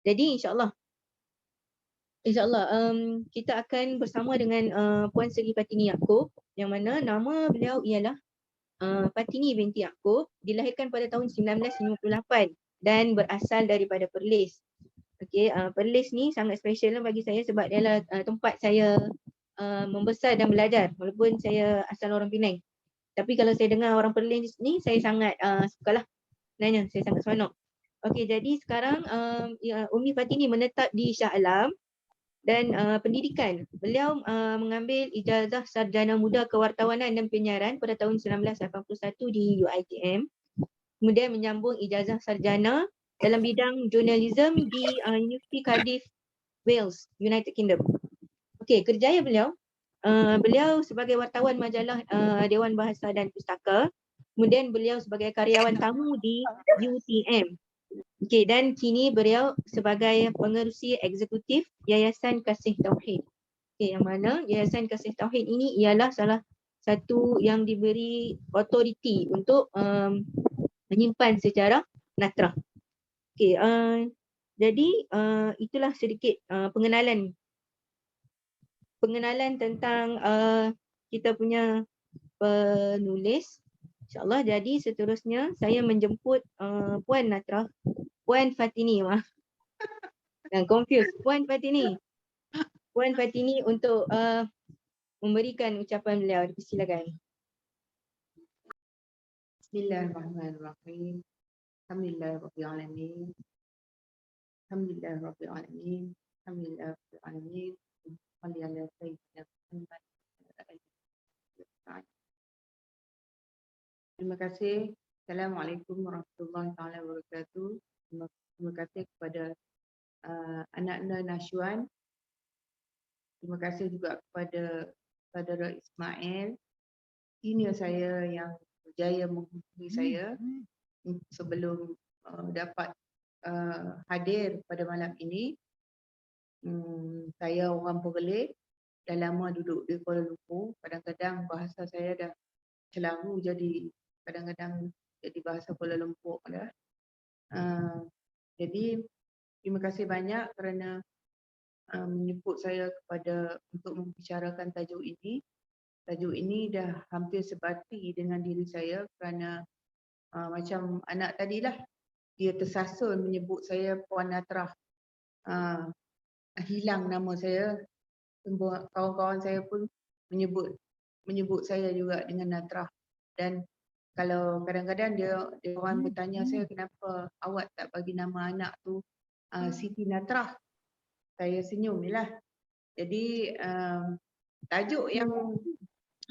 Jadi InsyaAllah kita akan bersama dengan Puan Seri Fatini Yaakob, yang mana nama beliau ialah Fatini binti Yaakob, dilahirkan pada tahun 1958 dan berasal daripada Perlis. Okey, Perlis ni sangat special bagi saya sebab dia adalah tempat saya membesar dan belajar, walaupun saya asal orang Penang. Tapi kalau saya dengar orang Perlis ni, saya sangat sukalah. Sebenarnya saya sangat seronok. Okey, jadi sekarang Umi Fatini menetap di Shah Alam dan pendidikan. Beliau mengambil ijazah sarjana muda kewartawanan dan penyiaran pada tahun 1981 di UiTM. Kemudian menyambung ijazah sarjana dalam bidang jurnalism di University Cardiff, Wales, United Kingdom. Okey, kerjaya beliau beliau sebagai wartawan majalah Dewan Bahasa dan Pustaka. Kemudian beliau sebagai karyawan tamu di UTM. Okey, dan kini beliau sebagai pengerusi eksekutif Yayasan Kasih Tauhid. Okey, yang mana Yayasan Kasih Tauhid ini ialah salah satu yang diberi authority untuk menyimpan sejarah Natrah. Okey, jadi itulah sedikit pengenalan tentang kita punya penulis. InsyaAllah. Jadi seterusnya saya menjemput Puan Natrah, Puan Fatini, dan confused. Puan Fatini untuk memberikan ucapan beliau. Silakan. Bismillahirrahmanirrahim. Alhamdulillahirrahmanirrahim. Alhamdulillahirrahmanirrahim. Alhamdulillahirrahmanirrahim. Terima kasih. Assalamualaikum warahmatullahi wabarakatuh. Terima kasih kepada anak-anak Nashwan. Terima kasih juga kepada saudara Ismail, senior saya yang berjaya menghubungi saya sebelum dapat hadir pada malam ini. Saya orang Perlis, dah lama duduk di Kuala Lumpur. Kadang-kadang bahasa saya dah celaru, jadi kadang-kadang jadi bahasa Kuala Lumpur dah. Jadi terima kasih banyak kerana menyebut saya untuk membicarakan tajuk ini. Tajuk ini dah hampir sebati dengan diri saya kerana macam anak tadilah, dia tersasul menyebut saya Puan Natrah. Hilang nama saya. Kawan-kawan saya pun menyebut saya juga dengan Natrah. Dan kalau kadang-kadang dia orang bertanya saya, kenapa awak tak bagi nama anak tu Siti Natrah? Saya senyum je lah. Jadi tajuk yang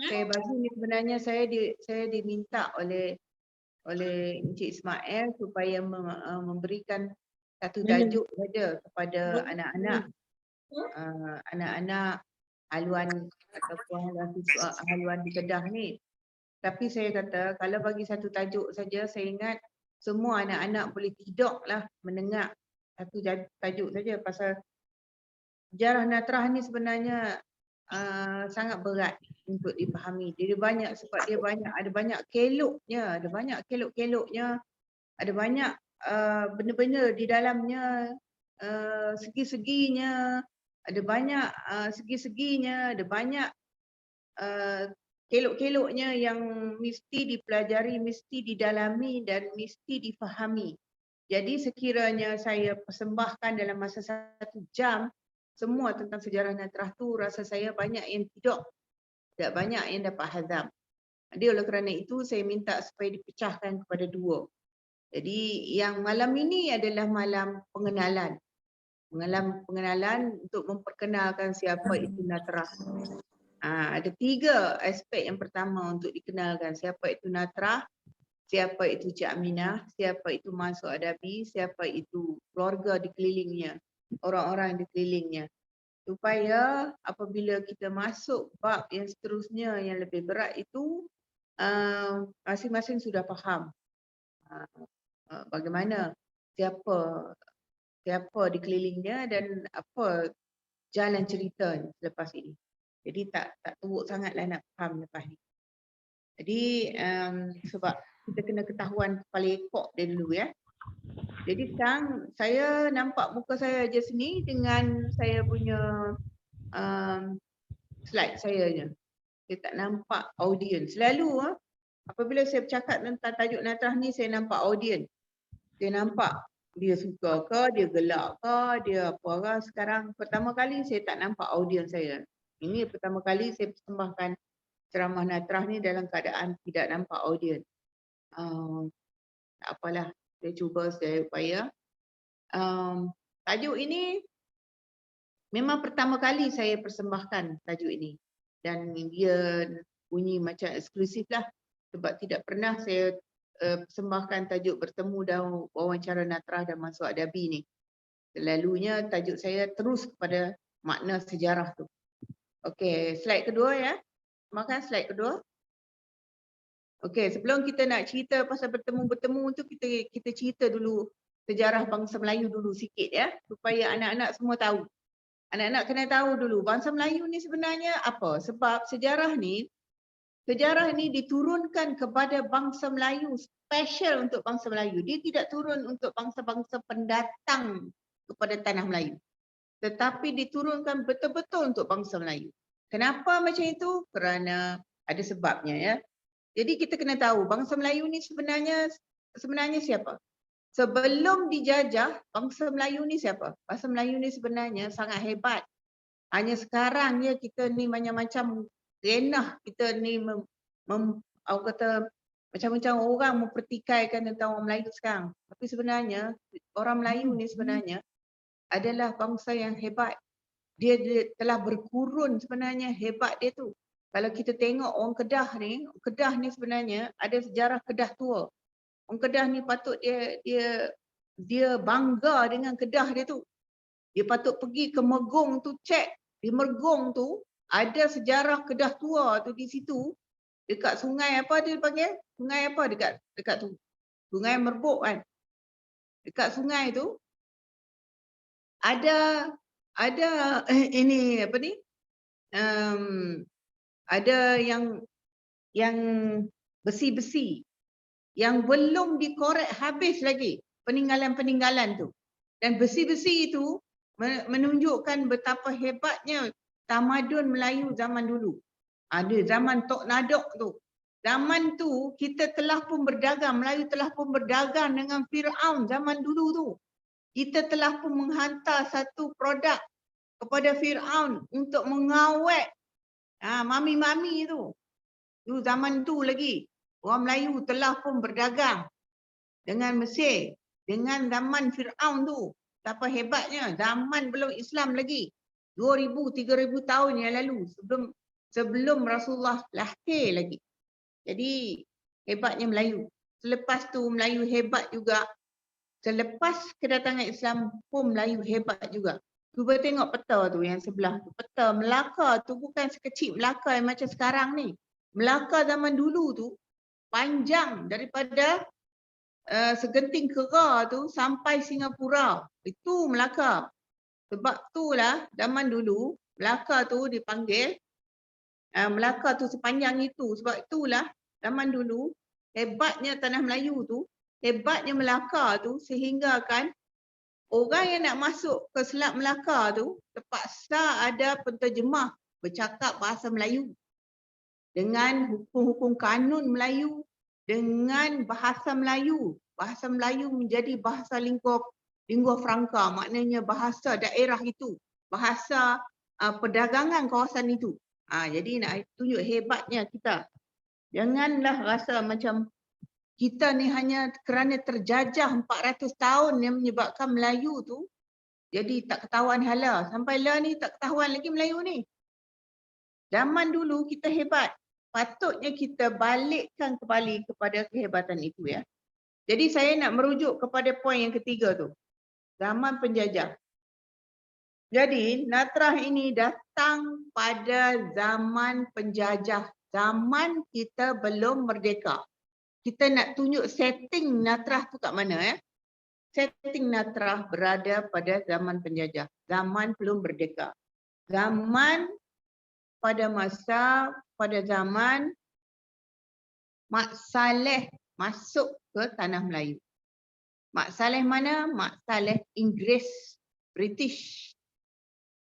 saya bagi ni sebenarnya saya diminta oleh Encik Ismail supaya memberikan satu tajuk saja kepada anak-anak haluan ataupun haluan di Kedah ni. Tapi saya kata kalau bagi satu tajuk saja, saya ingat semua anak-anak boleh tidaklah mendengar satu tajuk saja, pasal sejarah Natrah ni sebenarnya sangat berat untuk dipahami. Dia banyak sebab dia ada banyak keloknya, ada banyak benda-benda di dalamnya, segi-seginya, ada banyak segi-seginya, ada banyak kelok-keloknya yang mesti dipelajari, mesti didalami dan mesti difahami. Jadi sekiranya saya persembahkan dalam masa 1 jam semua tentang sejarah Natrah tu, rasa saya banyak yang tidak banyak yang dapat hazam. Jadi oleh kerana itu saya minta supaya dipecahkan kepada 2. Jadi yang malam ini adalah malam pengenalan. Pengenalan untuk memperkenalkan siapa itu Natrah. Ada 3 aspek yang pertama untuk dikenalkan. Siapa itu Natrah, siapa itu Cik Aminah, siapa itu Mansur Adabi, siapa itu keluarga di kelilingnya, orang-orang di kelilingnya. Supaya apabila kita masuk bab yang seterusnya yang lebih berat itu, masing-masing sudah faham bagaimana siapa di kelilingnya dan apa jalan cerita selepas ini. Jadi tak teruk sangatlah nak faham lepas ni. Jadi sebab kita kena ketahuan kepala ekor dia dulu ya. Jadi sekarang saya nampak muka saya je sini dengan saya punya um, slide saya je. Saya tak nampak audience. Selalu apabila saya bercakap tentang tajuk natrah ni, saya nampak audience. Saya nampak dia suka ke, dia gelak ke, dia apa ke. Sekarang pertama kali saya tak nampak audience saya. Ini pertama kali saya persembahkan ceramah natrah ni dalam keadaan tidak nampak audience. Tak apalah, saya cuba saya upaya. Tajuk ini memang pertama kali saya persembahkan tajuk ini. Dan dia bunyi macam eksklusif lah. Sebab tidak pernah saya persembahkan tajuk bertemu dan wawancara natrah dan masuk adabi ni. Selalunya tajuk saya terus kepada makna sejarah tu. Okey, slide kedua ya. Makan slide kedua. Okey, sebelum kita nak cerita pasal bertemu-bertemu tu, kita cerita dulu sejarah bangsa Melayu dulu sikit ya, supaya anak-anak semua tahu. Anak-anak kena tahu dulu bangsa Melayu ni sebenarnya apa? Sebab sejarah ni diturunkan kepada bangsa Melayu, special untuk bangsa Melayu. Dia tidak turun untuk bangsa-bangsa pendatang kepada tanah Melayu. Tetapi diturunkan betul-betul untuk bangsa Melayu. Kenapa macam itu? Kerana ada sebabnya ya. Jadi kita kena tahu bangsa Melayu ni sebenarnya siapa? Sebelum dijajah, bangsa Melayu ni siapa? Bangsa Melayu ni sebenarnya sangat hebat. Hanya sekarang ya kita ni macam-macam renah, kita ni aku kata macam-macam orang mempertikaikan tentang orang Melayu sekarang. Tapi sebenarnya orang Melayu ni sebenarnya adalah bangsa yang hebat. Dia telah berkurun sebenarnya, hebat dia tu. Kalau kita tengok orang Kedah ni sebenarnya ada sejarah Kedah tua. Orang Kedah ni patut dia bangga dengan Kedah dia tu. Dia patut pergi ke Megong tu cek. Di Megong tu ada sejarah Kedah tua tu di situ. Dekat sungai apa dia panggil? Sungai apa dekat tu? Sungai Merbuk kan. Dekat sungai tu ada ini apa ni? Ada yang besi-besi yang belum dikorek habis lagi peninggalan-peninggalan tu. Dan besi-besi itu menunjukkan betapa hebatnya tamadun Melayu zaman dulu. Ada zaman Tok Nadok tu. Zaman tu kita telah pun berdagang, Melayu telah pun berdagang dengan Firaun zaman dulu tu. Kita telah pun menghantar satu produk kepada Firaun untuk mengawet mami-mami tu. Tu zaman tu lagi. Orang Melayu telah pun berdagang dengan Mesir. Dengan zaman Firaun tu. Betapa hebatnya. Zaman belum Islam lagi. 2000, 3000 tahun yang lalu. Sebelum Rasulullah lahir lagi. Jadi hebatnya Melayu. Selepas tu Melayu hebat juga. Selepas kedatangan Islam pun Melayu hebat juga. Cuba tengok peta tu yang sebelah tu. Peta Melaka tu bukan sekecil Melaka yang macam sekarang ni. Melaka zaman dulu tu panjang daripada Segenting Kera tu sampai Singapura. Itu Melaka. Sebab itulah zaman dulu Melaka tu dipanggil Melaka tu sepanjang itu. Sebab itulah zaman dulu hebatnya tanah Melayu tu, hebatnya Melaka tu sehingga kan orang yang nak masuk ke Selat Melaka tu terpaksa ada penterjemah bercakap bahasa Melayu dengan hukum-hukum kanun Melayu, dengan bahasa Melayu. Bahasa Melayu menjadi bahasa lingua franca, maknanya bahasa daerah itu, bahasa perdagangan kawasan itu. Jadi nak tunjuk hebatnya kita. Janganlah rasa macam kita ni hanya kerana terjajah 400 tahun yang menyebabkan Melayu tu jadi tak ketahuan hala. Sampai lah ni tak ketahuan lagi Melayu ni. Zaman dulu kita hebat. Patutnya kita balikkan kembali kepada kehebatan itu ya. Jadi saya nak merujuk kepada poin yang ketiga tu. Zaman penjajah. Jadi natrah ini datang pada zaman penjajah. Zaman kita belum merdeka. Kita nak tunjuk setting natrah tu kat mana ya. Setting natrah berada pada zaman penjajah. Zaman belum merdeka. Zaman pada zaman Mak Saleh masuk ke tanah Melayu. Mak Saleh mana? Mak Saleh Inggeris, British.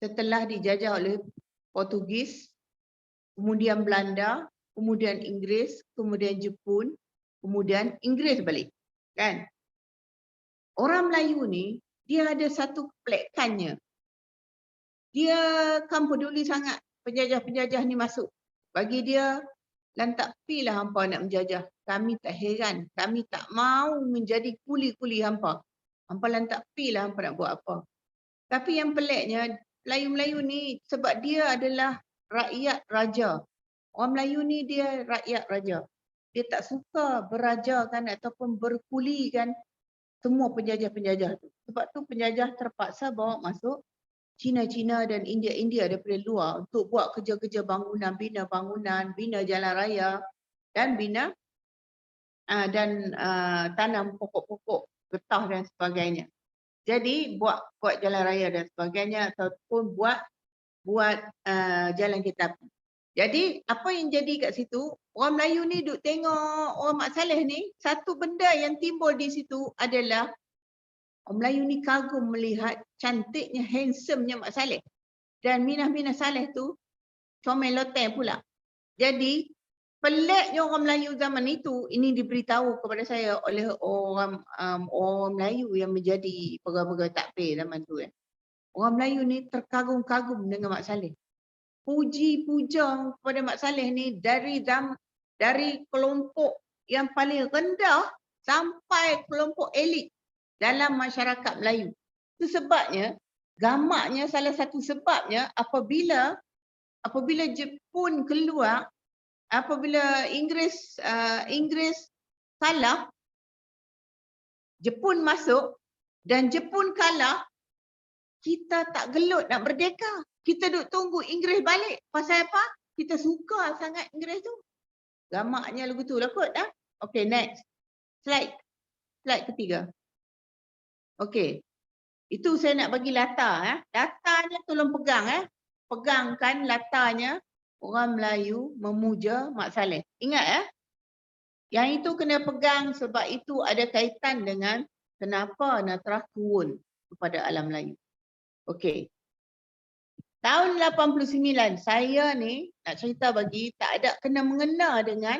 Setelah dijajah oleh Portugis, kemudian Belanda, kemudian Inggeris, kemudian Jepun, kemudian Inggeris balik. Kan? Orang Melayu ni, dia ada satu keplekannya. Dia kan peduli sangat penjajah-penjajah ni masuk. Bagi dia, lantak pilah hampa nak menjajah. Kami tak heran, kami tak mau menjadi kuli-kuli hampa. Hampa lantak pilah hampa nak buat apa. Tapi yang peliknya, Melayu-Melayu ni sebab dia adalah rakyat raja. Orang Melayu ni dia rakyat raja. Dia tak suka berajakan ataupun berkulikan semua penjajah-penjajah tu. Sebab tu penjajah terpaksa bawa masuk Cina-Cina dan India-India daripada luar untuk buat kerja-kerja bangunan, bina jalan raya dan tanam pokok-pokok getah dan sebagainya. Jadi buat jalan raya dan sebagainya ataupun buat jalan kereta api. Jadi apa yang jadi kat situ, orang Melayu ni duk tengok orang Mak Saleh ni, satu benda yang timbul di situ adalah orang Melayu ni kagum melihat cantiknya, handsomenya Mak Saleh. Dan Minah Saleh tu comel loteng pula. Jadi peliknya orang Melayu zaman itu, ini diberitahu kepada saya oleh orang Melayu yang menjadi pegawai-pegawai takbir zaman tu. Orang Melayu ni terkagum-kagum dengan Mak Saleh. Puji-puja kepada Mak Saleh ni dari kelompok yang paling rendah sampai kelompok elit dalam masyarakat Melayu. Itu sebabnya, gamaknya salah satu sebabnya apabila Jepun keluar, apabila Inggeris kalah, Jepun masuk dan Jepun kalah, kita tak gelut nak merdeka. Kita duk tunggu Inggeris balik. Pasal apa? Kita suka sangat Inggeris tu. Gamaknya lagu tu lah kot. Okay, next. Slide ketiga. Okay. Itu saya nak bagi latar. Latarnya tolong pegang. Pegangkan latarnya. Orang Melayu memuja Mak Saleh. Ingat Yang itu kena pegang sebab itu ada kaitan dengan kenapa Natrah turun kepada alam Melayu. Okey. Tahun 89 saya ni nak cerita bagi tak ada kena mengena dengan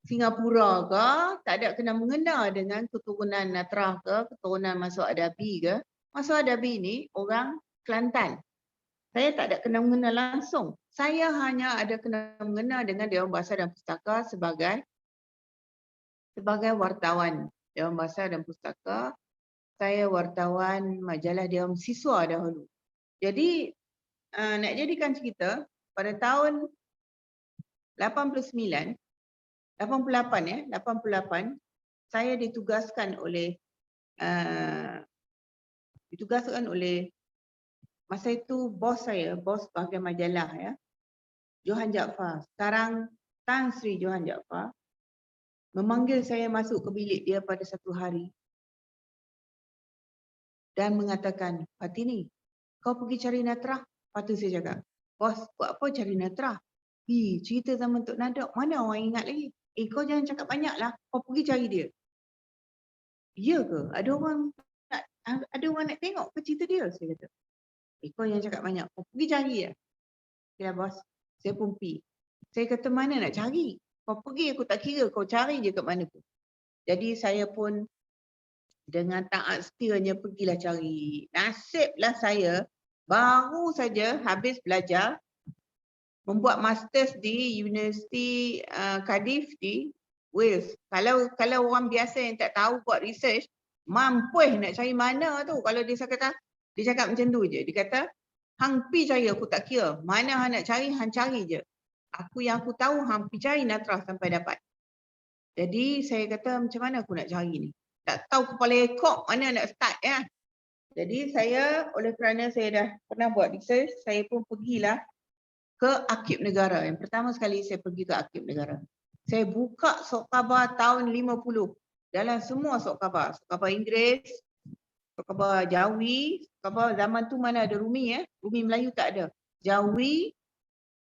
Singapura ke, tak ada kena mengena dengan keturunan Natrah ke, keturunan Masuk Adabi ke. Masuk Adabi ni orang Kelantan. Saya tak ada kena mengena langsung. Saya hanya ada kena mengena dengan Dewan Bahasa dan Pustaka sebagai wartawan Dewan Bahasa dan Pustaka. Saya wartawan majalah Dewan Siswa dahulu. Jadi nak jadikan cerita, pada tahun 88 saya ditugaskan oleh masa itu bos bahagian majalah Johan Jaafar. Sekarang Tan Sri Johan Jaafar memanggil saya masuk ke bilik dia pada satu hari dan mengatakan, "Fatini, kau pergi cari Natrah." Lepas tu saya cakap, "Bos, buat apa cari Natrah? Cerita zaman Tok Nadok, mana orang ingat lagi? Kau jangan cakap banyak lah, kau pergi cari dia." "Ya ke? Ada orang nak tengok ke cerita dia?" Saya kata. Kau jangan cakap banyak, kau pergi cari dia." "Okeylah bos." Saya pun pergi. Saya kata, "Mana nak cari? Kau pergi, aku tak kira, kau cari je kat mana pun." Jadi saya pun dengan taat setianya pergilah cari. Nasiblah saya baru saja habis belajar membuat masters di Universiti Cardiff di Wales. Kalau orang biasa yang tak tahu buat research, mampus nak cari mana tu. Kalau dia cakap macam tu je. Dia kata, "Hang pi cari, aku tak kira. Mana hang nak cari, hang cari je. Yang aku tahu, hang pi cari Natrah sampai dapat." Jadi saya kata, macam mana aku nak cari ni? Tak tahu kepala ekor mana nak start Jadi saya, oleh kerana saya dah pernah buat research, saya pun pergilah ke Arkib Negara. Yang pertama sekali saya pergi ke Arkib Negara. Saya buka sok khabar tahun 50. Dalam semua sok khabar Inggeris, sok khabar Jawi, sok khabar zaman tu mana ada Rumi Rumi Melayu tak ada. Jawi,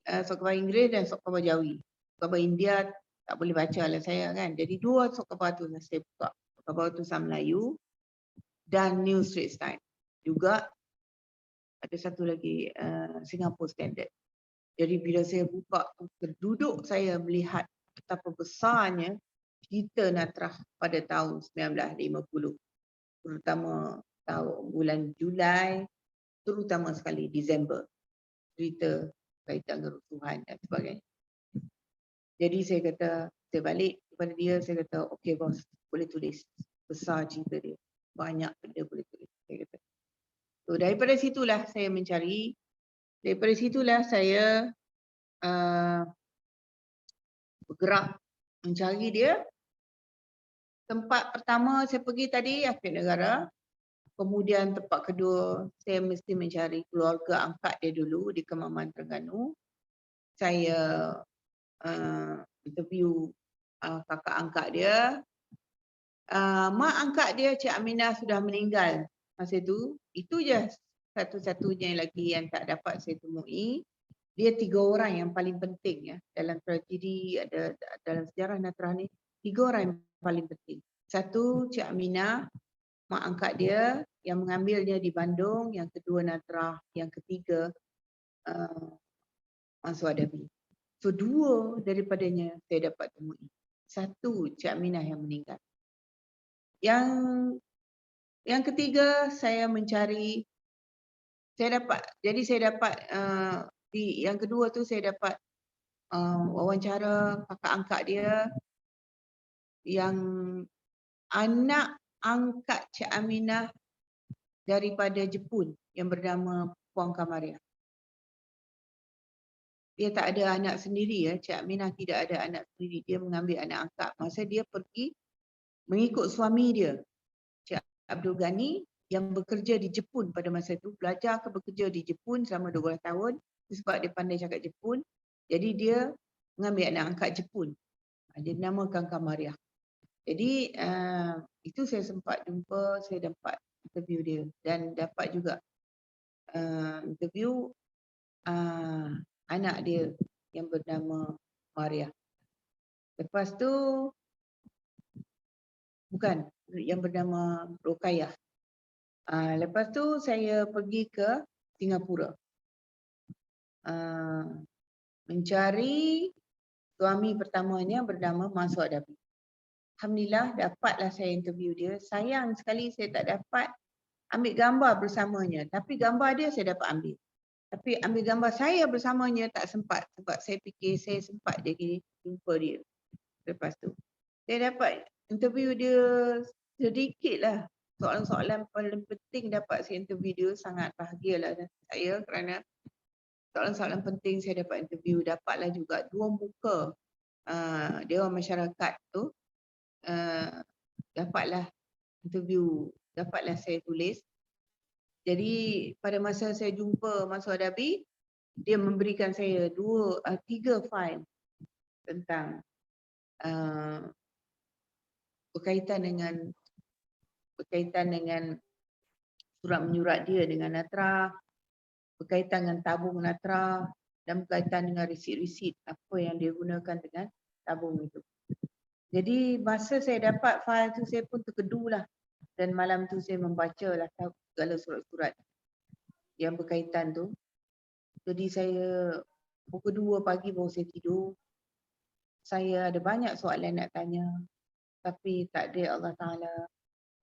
sok khabar Inggeris dan sok khabar Jawi. Sok khabar India tak boleh baca lah saya kan. Jadi 2 surat khabar tu saya buka. Khabar Tulisan Melayu dan New Straits Times. Juga ada satu lagi Singapore Standard. Jadi bila saya buka, terduduk saya melihat betapa besarnya cerita Natrah pada tahun 1950. Terutama tahun bulan Julai, terutama sekali Disember. Cerita kaitan dengan kerusuhan dan sebagainya. Jadi saya kata, saya balik kepada dia, saya kata, okey bos, boleh tulis. Besar cerita dia. Banyak benda boleh tulis. Saya kata. So daripada situlah saya mencari, daripada situlah saya bergerak mencari dia. Tempat pertama saya pergi tadi Akhir Negara. Kemudian tempat kedua saya mesti mencari keluarga angkat dia dulu di Kemaman Terengganu. Saya interview kakak angkat dia. Mak angkat dia Cik Aminah sudah meninggal masa itu. Itu je satu-satunya lagi yang tak dapat saya temui. Dia 3 orang yang paling penting ya dalam tragedi dalam sejarah Natrah ni. 3 orang yang paling penting. Satu Cik Aminah, mak angkat dia yang mengambilnya di Bandung. Yang kedua Natrah, yang ketiga Mansur Adabi. So 2 daripadanya saya dapat temui. Satu Cik Aminah yang meninggal. Yang ketiga saya mencari, saya dapat yang kedua tu saya dapat wawancara kakak angkat dia yang anak angkat Cik Aminah daripada Jepun yang bernama Puan Kamaria. Dia tak ada anak sendiri ya, Cik Aminah tidak ada anak sendiri, dia mengambil anak angkat. Masa dia pergi mengikut suami dia, Cik Abdul Ghani yang bekerja di Jepun pada masa itu, bekerja di Jepun selama 12 tahun sebab dia pandai cakap Jepun. Jadi dia mengambil anak angkat Jepun. Dia dinamakan Kamaria. Jadi itu saya sempat jumpa, saya dapat interview dia dan dapat juga interview anak dia yang bernama Maria. Lepas tu bukan yang bernama Rokayah. Lepas tu saya pergi ke Singapura. Mencari suami pertamanya bernama Mansur Adabi. Alhamdulillah dapatlah saya interview dia. Sayang sekali saya tak dapat ambil gambar bersamanya. Tapi gambar dia saya dapat ambil. Tapi ambil gambar saya bersamanya tak sempat. Sebab saya fikir saya sempat je jumpa dia. Lepas tu saya dapat interview dia sedikit lah. Soalan-soalan paling penting dapat saya interview dia. Sangat bahagialah saya kerana soalan-soalan penting saya dapat interview. Dapatlah juga 2 muka Dewan Masyarakat tu. Dapatlah interview, dapatlah saya tulis. Jadi pada masa saya jumpa Mansur Adabi, dia memberikan saya 3 fail tentang berkaitan dengan surat menyurat dia dengan Natrah, berkaitan dengan tabung Natrah dan berkaitan dengan resit-resit apa yang dia gunakan dengan tabung itu. Jadi masa saya dapat fail tu saya pun terkedulah dan malam tu saya membacalah segala surat-surat yang berkaitan tu. Jadi saya pukul 2 pagi baru saya tidur. Saya ada banyak soalan nak tanya tapi takdir Allah Ta'ala.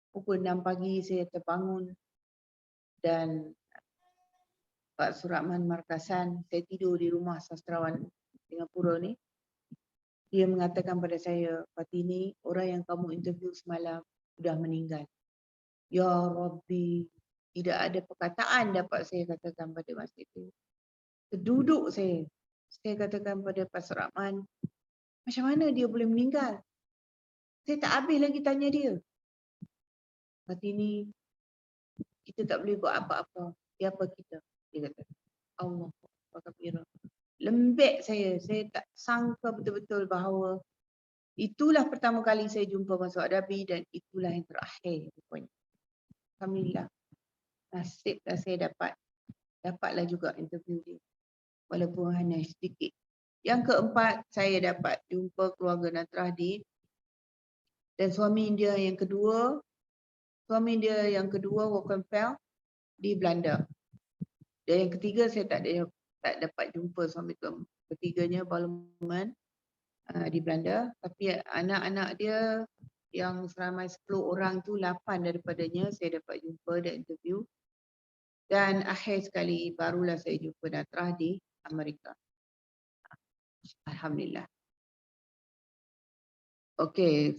Pukul 6 pagi saya terbangun dan Pak Surahman Markasan, saya tidur di rumah sastrawan Singapura ni. Dia mengatakan pada saya, Fatini, orang yang kamu interview semalam sudah meninggal. Ya Rabbi, tidak ada perkataan dapat saya katakan pada masa itu. Terduduk saya katakan pada Pak Surahman, macam mana dia boleh meninggal? Saya tak habis lagi tanya dia. Fatini, kita tak boleh buat apa-apa. Siapa kita? Dia kata, Allah Akbar. Lembek saya tak sangka betul-betul bahawa itulah pertama kali saya jumpa Mansur Adabi dan itulah yang terakhir rupanya. Alhamdulillah. Nasiblah saya dapatlah juga interview dia. Walaupun hanya sedikit. Yang keempat, saya dapat jumpa keluarga Natrah dan suami dia yang kedua Wolkenfeld di Belanda. Dan yang ketiga saya tak dapat jumpa suami ketiganya Parlimen di Belanda, tapi anak-anak dia yang seramai 10 orang tu 8 daripadanya saya dapat jumpa dan interview. Dan akhir sekali barulah saya jumpa Natrah di Amerika. Alhamdulillah. Okay,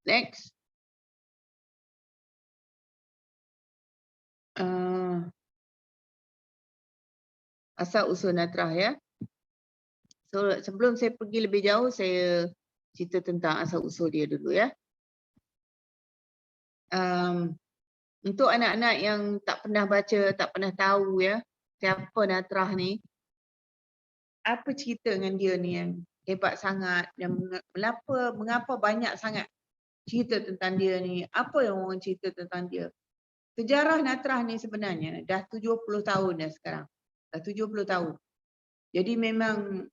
next. Asal usul Natrah ya. So sebelum saya pergi lebih jauh, saya cerita tentang asal usul dia dulu ya. Untuk anak-anak yang tak pernah baca, tak pernah tahu ya, siapa Natrah ni, apa cerita dengan dia ni yang hebat sangat, dan mengapa banyak sangat cerita tentang dia ni, apa yang orang cerita tentang dia. Sejarah Natrah ni sebenarnya dah 70 tahun dah sekarang. Dah 70 tahun. Jadi memang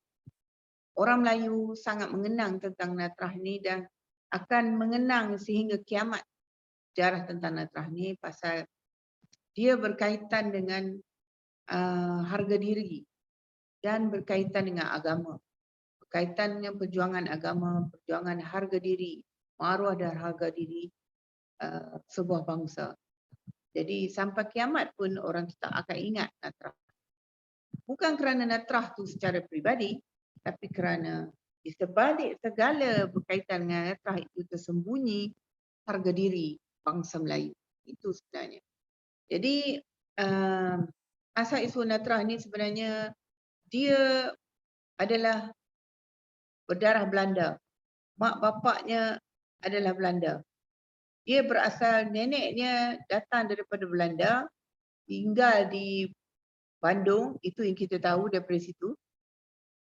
orang Melayu sangat mengenang tentang Natrah ni dan akan mengenang sehingga kiamat sejarah tentang Natrah ni pasal dia berkaitan dengan harga diri dan berkaitan dengan agama. Berkaitan dengan perjuangan agama, perjuangan harga diri, maruah dan harga diri sebuah bangsa. Jadi sampai kiamat pun orang tetap akan ingat Natrah. Bukan kerana Natrah tu secara peribadi, tapi kerana di sebalik segala berkaitan dengan Natrah itu tersembunyi harga diri bangsa Melayu. Itu sebenarnya. Jadi asal usul Natrah ni sebenarnya dia adalah berdarah Belanda. Mak bapaknya adalah Belanda. Dia berasal, neneknya datang daripada Belanda, tinggal di Bandung, itu yang kita tahu daripada situ.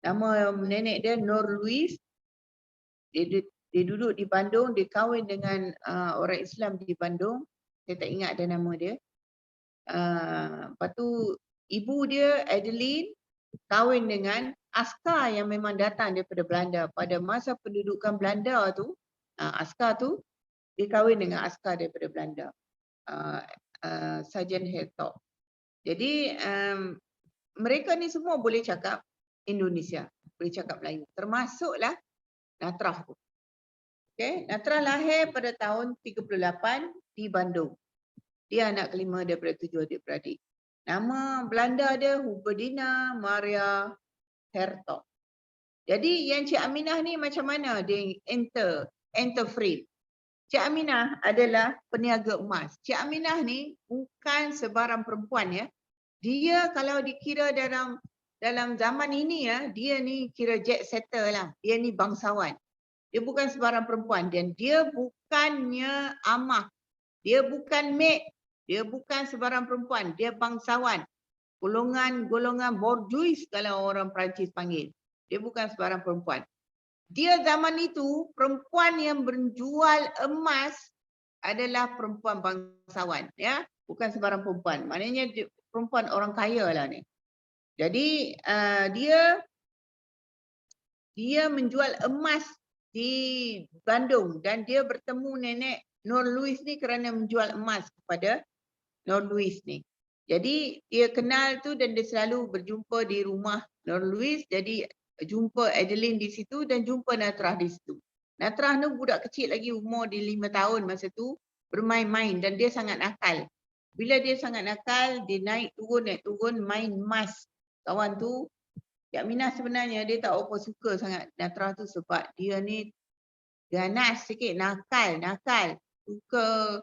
Nama nenek dia Nur Louis. Dia duduk di Bandung, dia kahwin dengan orang Islam di Bandung. Saya tak ingat ada nama dia. Lepas tu ibu dia Adeline kahwin dengan askar yang memang datang daripada Belanda. Pada masa pendudukan Belanda tu, askar tu dia kahwin dengan askar daripada Belanda. Sarjan Hertog. Jadi mereka ni semua boleh cakap Indonesia, boleh cakap Melayu, termasuklah Natrah tu. Okay. Natrah lahir pada tahun 38 di Bandung. Dia anak kelima daripada 7 adik-beradik. Nama Belanda dia Huberdina Maria Hertog. Jadi yang Cik Aminah ni macam mana dia enter frame? Cik Aminah adalah peniaga emas. Cik Aminah ni bukan sebarang perempuan ya. Dia kalau dikira dalam zaman ini ya, dia ni kira jet setter lah. Dia ni bangsawan. Dia bukan sebarang perempuan dan dia bukannya amah. Dia bukan maid. Dia bukan sebarang perempuan. Dia bangsawan. Golongan bourgeois kalau orang Perancis panggil. Dia bukan sebarang perempuan. Dia zaman itu perempuan yang menjual emas adalah perempuan bangsawan ya, bukan sebarang perempuan. Maknanya perempuan orang kaya lah ni. Jadi dia menjual emas di Bandung dan dia bertemu nenek Nur Louis ni kerana menjual emas kepada Nur Louis ni. Jadi dia kenal tu dan dia selalu berjumpa di rumah Nur Louis. Jadi jumpa Adeline di situ dan jumpa Natrah di situ. Natrah tu budak kecil lagi, umur dia 5 tahun masa tu, bermain-main dan dia sangat nakal. Bila dia sangat nakal, dia naik turun main emas. Kawan tu, Cik Aminah sebenarnya dia tak apa suka sangat Natrah tu sebab dia ni ganas sikit, nakal. Suka,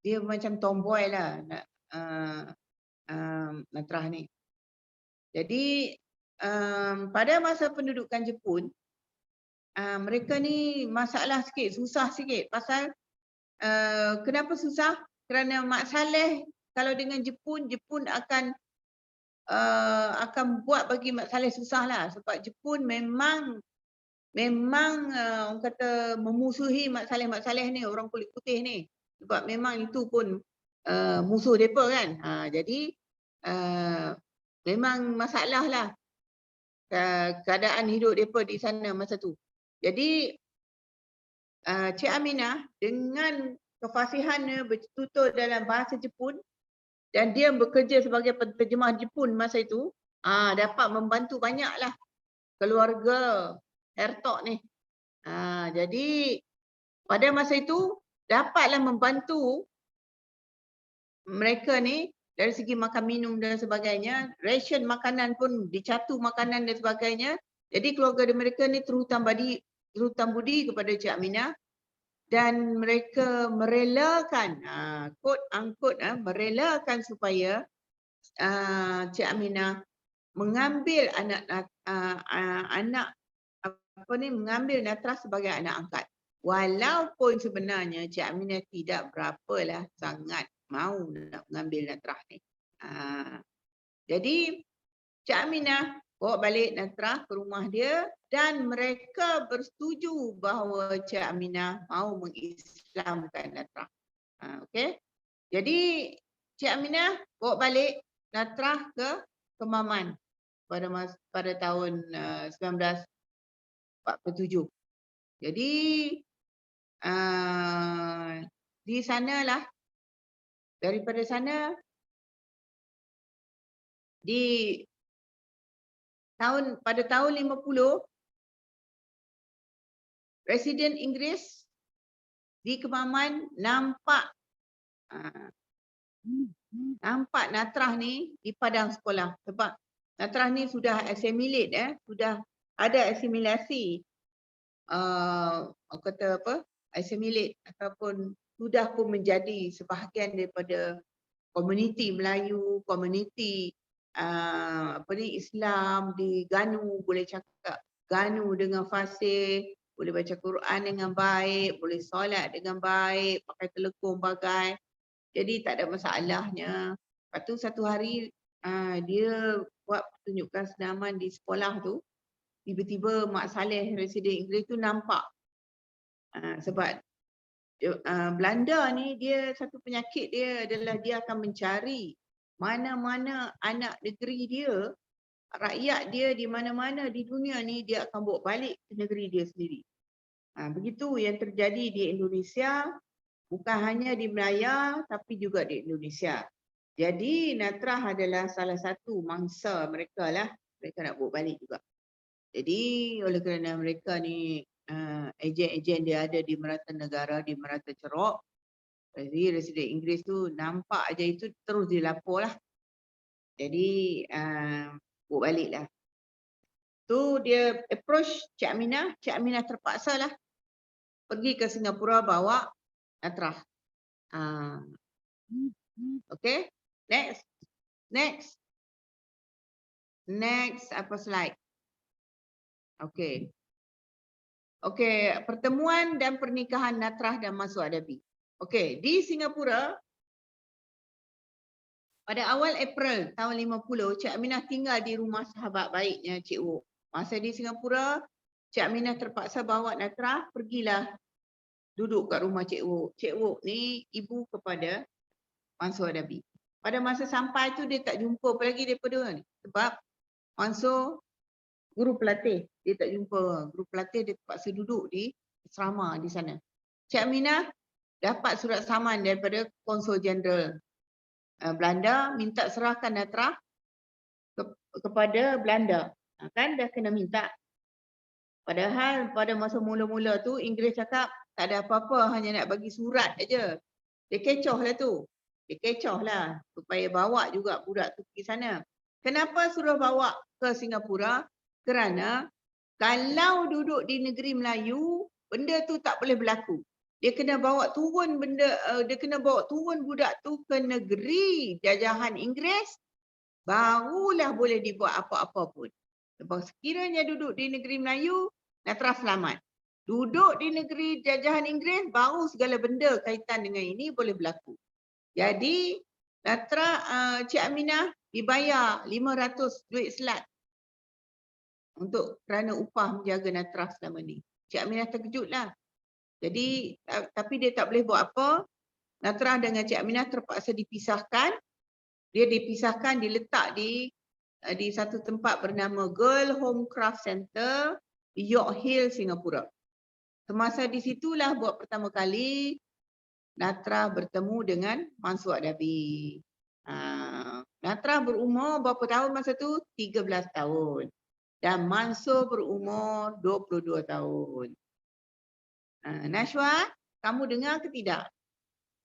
dia macam tomboy lah Natrah ni. Jadi pada masa pendudukan Jepun, mereka ni masalah sikit, susah sikit pasal kenapa susah? Kerana Mak Saleh kalau dengan Jepun akan buat bagi Mak Saleh susah lah sebab Jepun memang orang kata memusuhi Mak Saleh ni, orang kulit putih ni, sebab memang itu pun musuh mereka kan. Jadi memang masalah lah. keadaan hidup mereka di sana masa tu. Jadi Cik Aminah dengan kefasihannya bertutur dalam bahasa Jepun dan dia bekerja sebagai penterjemah Jepun masa itu, dapat membantu banyaklah keluarga Hertog ni. Jadi pada masa itu dapatlah membantu mereka ni dari segi makan minum dan sebagainya, ration makanan pun dicatu makanan dan sebagainya. Jadi keluarga mereka ni terhutang budi kepada Cik Aminah dan mereka merelakan, quote unquote, merelakan supaya Cik Aminah mengambil mengambil Natrah sebagai anak angkat. Walaupun sebenarnya Cik Aminah tidak berapalah sangat mahu nak mengambil Natrah ni. Jadi Cik Aminah bawa balik Natrah ke rumah dia dan mereka bersetuju bahawa Cik Aminah mahu mengislamkan Natrah. Okey. Jadi Cik Aminah bawa balik Natrah ke Kemaman pada tahun 1947. Jadi di sanalah, daripada sana pada tahun 50 Presiden Inggeris di Kemaman nampak Natrah ni di padang sekolah sebab Natrah ni sudah assimilate, sudah ada asimilasi assimilate ataupun sudah pun menjadi sebahagian daripada komuniti Melayu, komuniti Islam di Ganu, boleh cakap Ganu dengan fasih, boleh baca Quran dengan baik, boleh solat dengan baik, pakai telekung bagai. Jadi tak ada masalahnya. Lepas tu satu hari dia buat pertunjukan senaman di sekolah tu, tiba-tiba Mak Saleh Residen Inggeris tu nampak. Sebab Belanda ni dia satu penyakit dia adalah dia akan mencari mana-mana anak negeri dia, rakyat dia di mana-mana di dunia ni dia akan bawa balik ke negeri dia sendiri. Begitu yang terjadi di Indonesia, bukan hanya di Melaya tapi juga di Indonesia. Jadi Natrah adalah salah satu mangsa mereka lah, mereka nak bawa balik juga. Jadi oleh kerana mereka ni ejen-ejen dia ada di merata negara, di merata ceruk, jadi Residen Inggeris tu nampak aja itu terus dilapor lah. Jadi bawa balik lah. Tu dia approach Cik Aminah terpaksa lah pergi ke Singapura bawa Natrah. Okay, next apa slide? Okay, pertemuan dan pernikahan Natrah dan Masud Adabi. Okey, di Singapura pada awal April tahun 50, Cik Aminah tinggal di rumah sahabat baiknya Cik Wok. Masa di Singapura, Cik Aminah terpaksa bawa Natrah, pergilah duduk kat rumah Cik Wok. Cik Wok ni ibu kepada Mansur Adabi. Pada masa sampai tu dia tak jumpa apa lagi daripada ni. Sebab Mansur guru pelatih, dia tak jumpa guru pelatih, dia terpaksa duduk di asrama di sana. Cik Aminah dapat surat saman daripada Konsul Jeneral Belanda minta serahkan Natrah kepada Belanda. Kan dah kena minta. Padahal pada masa mula-mula tu Inggeris cakap tak ada apa-apa, hanya nak bagi surat aja. Dia kecoh lah tu. Dia kecoh lah supaya bawa juga budak tu pergi sana. Kenapa suruh bawa ke Singapura? Kerana kalau duduk di negeri Melayu, benda tu tak boleh berlaku. Dia kena bawa turun budak tu ke negeri jajahan Inggeris, barulah boleh dibuat apa-apa pun. Sebab sekiranya duduk di negeri Melayu, Natrah selamat. Duduk di negeri jajahan Inggeris, baru segala benda kaitan dengan ini boleh berlaku. Jadi Natrah, Cik Aminah dibayar 500 duit selat untuk kerana upah menjaga Natrah selama ni. Cik Aminah terkejutlah. Jadi tapi dia tak boleh buat apa. Natrah dengan Cik Aminah terpaksa dipisahkan. Dia dipisahkan, diletak di di satu tempat bernama Girl Home Craft Center di York Hill, Singapura. Semasa di situlah buat pertama kali Natra bertemu dengan Mansur Adabi. Natra berumur berapa tahun masa tu? 13 tahun. Dan Mansur berumur 22 tahun. Nashwa, kamu dengar ke tidak?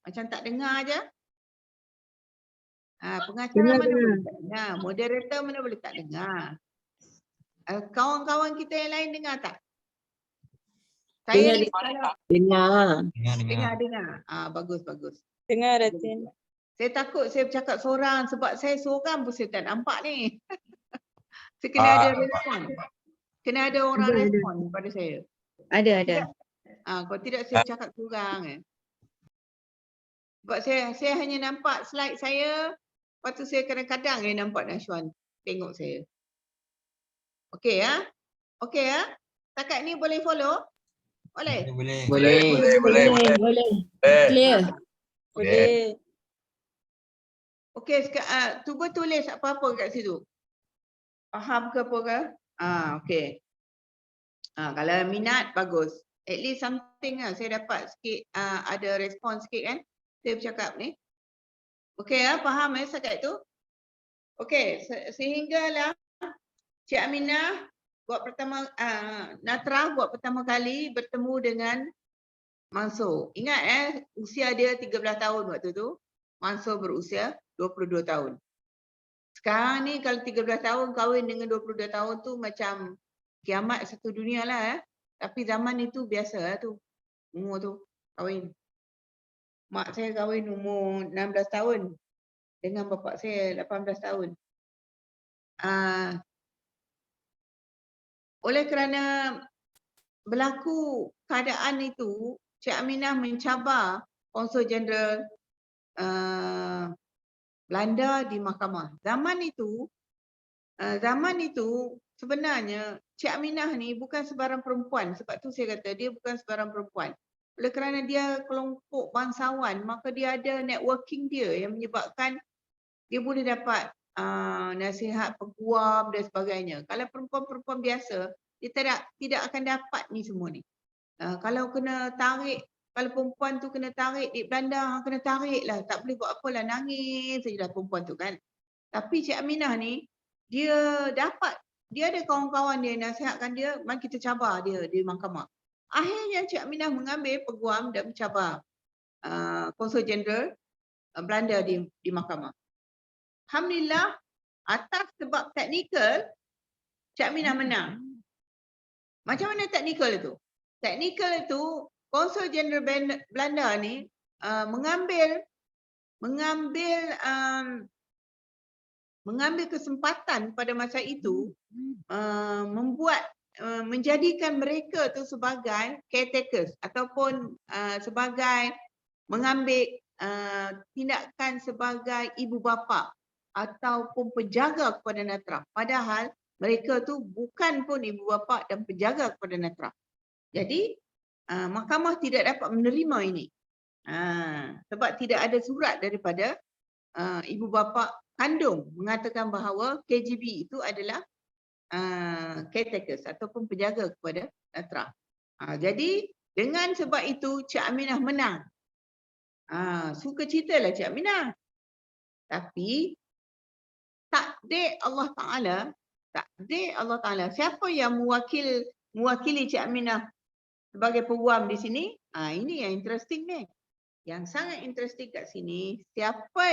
Macam tak dengar aja. Pengacara mana boleh tak dengar? Moderator mana boleh tak dengar? Kawan-kawan kita yang lain dengar tak? Saya Dengar. dengar. Bagus. Dengar, Datin. Saya takut saya bercakap seorang sebab saya seorang pun saya tak nampak ni. Saya kena ada respon. Kena ada orang Ada. respon pada saya. Ada. Kalau tidak saya bercakap seorang. Sebab saya hanya nampak slide saya. Lepas tu saya kadang-kadang nampak Nashwan tengok saya. Okey ya? Okey ya? Setakat ni boleh follow? Boleh? Boleh. Clear. Boleh. Okey, cuba tulis apa-apa kat situ. Faham ke apa ke? Okey. Kalau minat, bagus. At least something lah. Saya dapat sikit, ada respon sikit kan. Saya bercakap ni. Okey ya, faham setakat tu? Okey, sehinggalah Cik Aminah buat pertama, Natra buat pertama kali bertemu dengan Mansur. Ingat usia dia 13 tahun waktu tu. Mansur berusia 22 tahun. Sekarang ni kalau 13 tahun kahwin dengan 22 tahun tu macam kiamat satu dunia lah. Tapi zaman itu biasa lah tu. Umur tu kahwin. Mak saya kahwin umur 16 tahun. Dengan bapak saya 18 tahun. Oleh kerana berlaku keadaan itu, Cik Aminah mencabar Konsul Jeneral Belanda di mahkamah. Zaman itu sebenarnya Cik Aminah ni bukan sebarang perempuan. Sebab tu saya kata dia bukan sebarang perempuan. Oleh kerana dia kelompok bangsawan, maka dia ada networking dia yang menyebabkan dia boleh dapat nasihat peguam dan sebagainya. Kalau perempuan-perempuan biasa, dia tidak akan dapat ni semua ni. Kalau kena tarik, kalau perempuan tu kena tarik di Belanda, kena tarik lah. Tak boleh buat apalah, nangis sajalah perempuan tu kan. Tapi Cik Aminah ni, dia ada kawan-kawan dia nasihatkan dia, mari kita cabar dia di mahkamah. Akhirnya Cik Aminah mengambil peguam dan mencabar Konsul Jeneral Belanda di mahkamah. Alhamdulillah, atas sebab teknikal, Cik Aminah menang. Macam mana teknikal itu? Teknikal itu, Konsul Jeneral Belanda ni mengambil kesempatan pada masa itu menjadikan mereka tu sebagai caretakers ataupun sebagai mengambil tindakan sebagai ibu bapa ataupun penjaga kepada Natra. Padahal mereka tu bukan pun ibu bapa dan penjaga kepada Natra. Jadi mahkamah tidak dapat menerima ini. Sebab tidak ada surat daripada ibu bapa kandung mengatakan bahawa KGB itu adalah caretakers ataupun penjaga kepada Natra. Jadi dengan sebab itu Cik Aminah menang. Suka ceritalah Cik Aminah. Tapi takdir Allah Ta'ala, siapa yang mewakili Cik Aminah sebagai peguam di sini? Ini yang interesting ni. Yang sangat interesting kat sini, siapa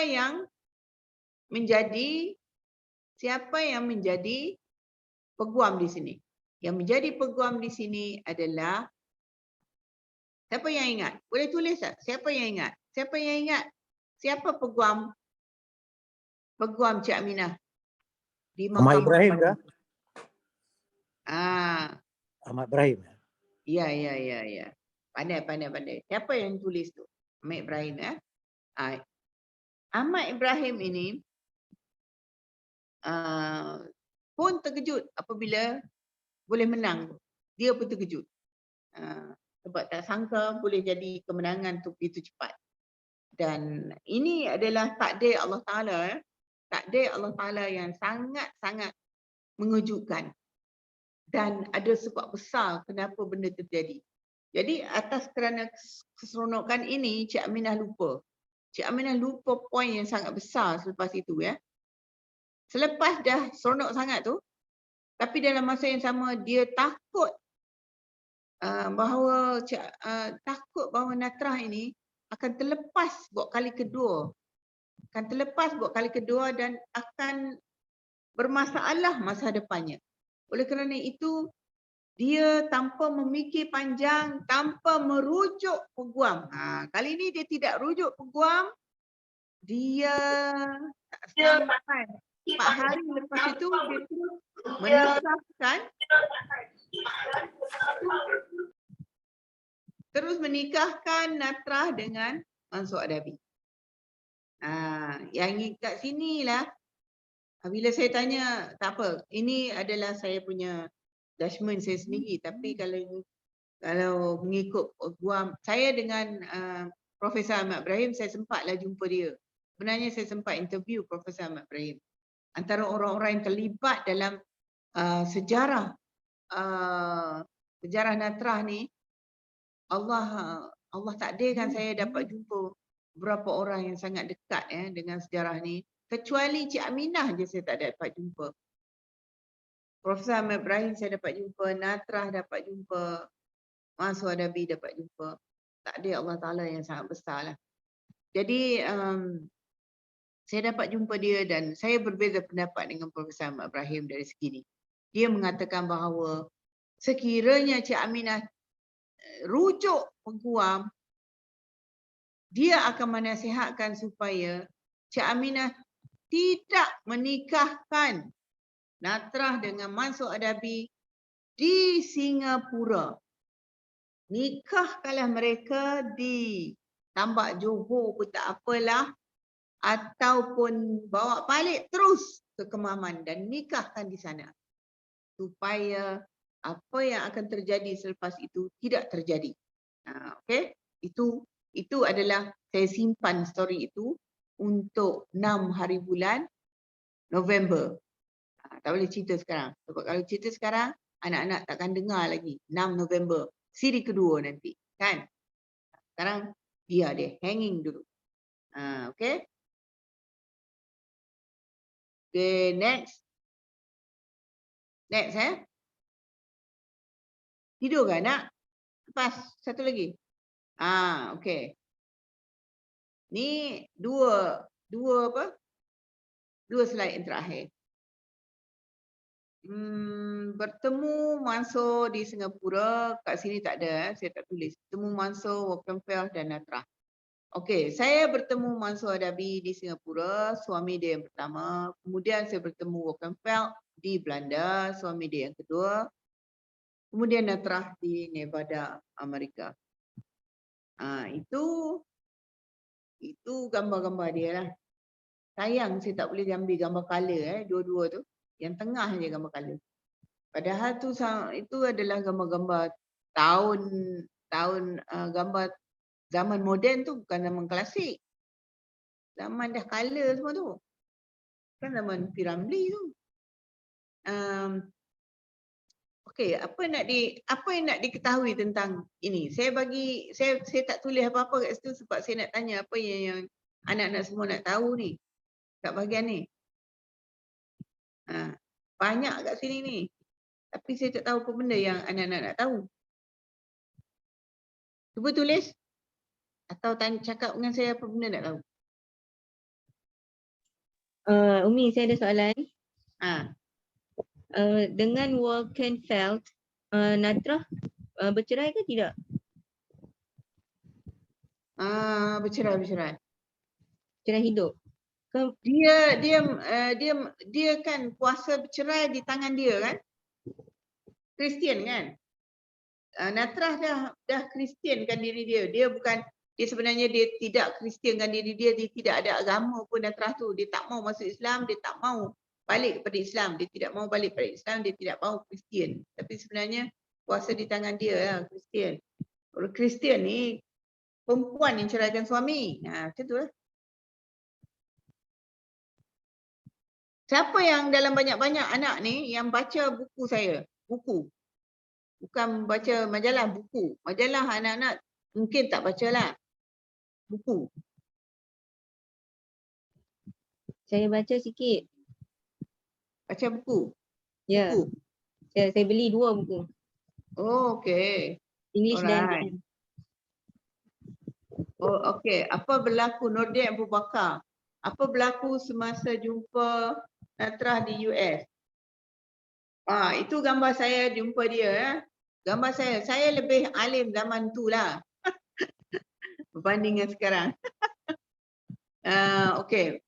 yang menjadi peguam di sini? Yang menjadi peguam di sini adalah, siapa yang ingat? Boleh tulis tak? Siapa yang ingat? Siapa yang ingat? Siapa peguam Cik Aminah di mahkamah? Ahmad Ibrahim kah? Ahmad Ibrahim. Ya. Pandai. Siapa yang tulis tu? Ahmad Ibrahim Ahmad Ibrahim ini pun terkejut apabila boleh menang. Dia pun terkejut. Sebab tak sangka boleh jadi kemenangan tu begitu cepat. Dan ini adalah takdir Allah Ta'ala. takdir Allah Ta'ala yang sangat-sangat mengejutkan. Dan ada sebab besar kenapa benda terjadi. Jadi atas kerana keseronokan ini, Cik Aminah lupa. Cik Aminah lupa poin yang sangat besar selepas itu ya. Selepas dah seronok sangat tu, tapi dalam masa yang sama dia takut bahawa Natrah ini akan terlepas buat kali kedua. Akan terlepas buat kali kedua dan akan bermasalah masa depannya. Oleh kerana itu, dia tanpa memikir panjang, tanpa merujuk peguam. Kali ini dia tidak rujuk peguam. Dia tak sampai 4 hari lepas itu dia menikahkan Natrah dengan Mansur Adabi. Yang kat sinilah bila saya tanya, tak apa, ini adalah saya punya judgement saya sendiri, tapi kalau mengikut peguam, saya dengan Profesor Ahmad Ibrahim, saya sempatlah jumpa dia. Sebenarnya saya sempat interview Profesor Ahmad Ibrahim. Antara orang-orang yang terlibat dalam sejarah Natrah ni, Allah takdirkan saya dapat jumpa beberapa orang yang sangat dekat dengan sejarah ni. Kecuali Cik Aminah je saya tak dapat jumpa. Profesor Ahmad Ibrahim saya dapat jumpa, Natrah dapat jumpa, Mansur Adabi dapat jumpa. Takdir Allah Ta'ala yang sangat besar lah. Jadi saya dapat jumpa dia dan saya berbeza pendapat dengan Profesor Ahmad Ibrahim dari segi ni. Dia mengatakan bahawa sekiranya Cik Aminah rujuk peguam, dia akan menasihatkan supaya Cik Aminah tidak menikahkan Natrah dengan Mansur Adabi di Singapura. Nikahkanlah mereka di Tambak Johor pun tak apalah, ataupun bawa balik terus ke Kemaman dan nikahkan di sana. Supaya apa yang akan terjadi selepas itu tidak terjadi. Okey, itu adalah saya simpan story itu untuk 6 hari bulan November. Tak boleh cerita sekarang. Sebab kalau cerita sekarang, anak-anak takkan dengar lagi. 6 November, siri kedua nanti. Kan? Sekarang dia hanging dulu. Okay. Okay, next. Next Tidur ke anak? Lepas, satu lagi. Okay. Ni dua slide yang terakhir. Bertemu Mansur di Singapura, kat sini tak ada, saya tak tulis. Bertemu Mansur, Wockenfeld dan Natrah. Okey, saya bertemu Mansur Adabi di Singapura, suami dia yang pertama. Kemudian saya bertemu Wockenfeld di Belanda, suami dia yang kedua. Kemudian Natrah di Nevada, Amerika. Itu gambar-gambar dia lah. Sayang saya tak boleh ambil gambar color dua-dua tu. Yang tengah je gambar color. Padahal itu adalah gambar-gambar gambar zaman moden tu, bukan zaman klasik. Zaman dah color semua tu. Kan zaman P. Ramlee tu. Okey, apa yang nak diketahui tentang ini? Saya tak tulis apa-apa kat situ sebab saya nak tanya apa yang anak-anak semua nak tahu ni. Kat bahagian ni. Banyak kat sini ni. Tapi saya tak tahu apa benda yang anak-anak nak tahu. Cuba tulis. Atau cakap dengan saya apa benda nak tahu. Umi, saya ada soalan. Dengan Wockenfeld, Natrah bercerai ke tidak? Bercerai. Cerai hidup. Dia kan kuasa bercerai di tangan dia kan? Kristian kan? Natrah dah Kristiankan diri dia. Dia sebenarnya dia tidak Kristiankan diri dia tidak ada agama pun Natrah tu. Dia tak mau masuk Islam, dia tak mau balik kepada Islam. Dia tidak mau balik kepada Islam, dia tidak mau Kristian. Tapi sebenarnya kuasa di tangan dia lah, Kristian. Kalau Kristian ni perempuan yang ceraikan suami. Macam tu lah. Siapa yang dalam banyak-banyak anak ni yang baca buku saya? Buku. Bukan baca majalah, buku. Majalah anak-anak mungkin tak bacalah. Buku. Saya baca sikit. Baca buku. Ya, Buku. saya beli 2 buku. Oh, okey. English dan Alright. Oh, okey. Apa berlaku Nordin Abu Bakar? Apa berlaku semasa jumpa Natrah di US? Itu gambar saya jumpa dia. Gambar saya lebih alim zaman tu lah. Berbanding dengan sekarang. Okey.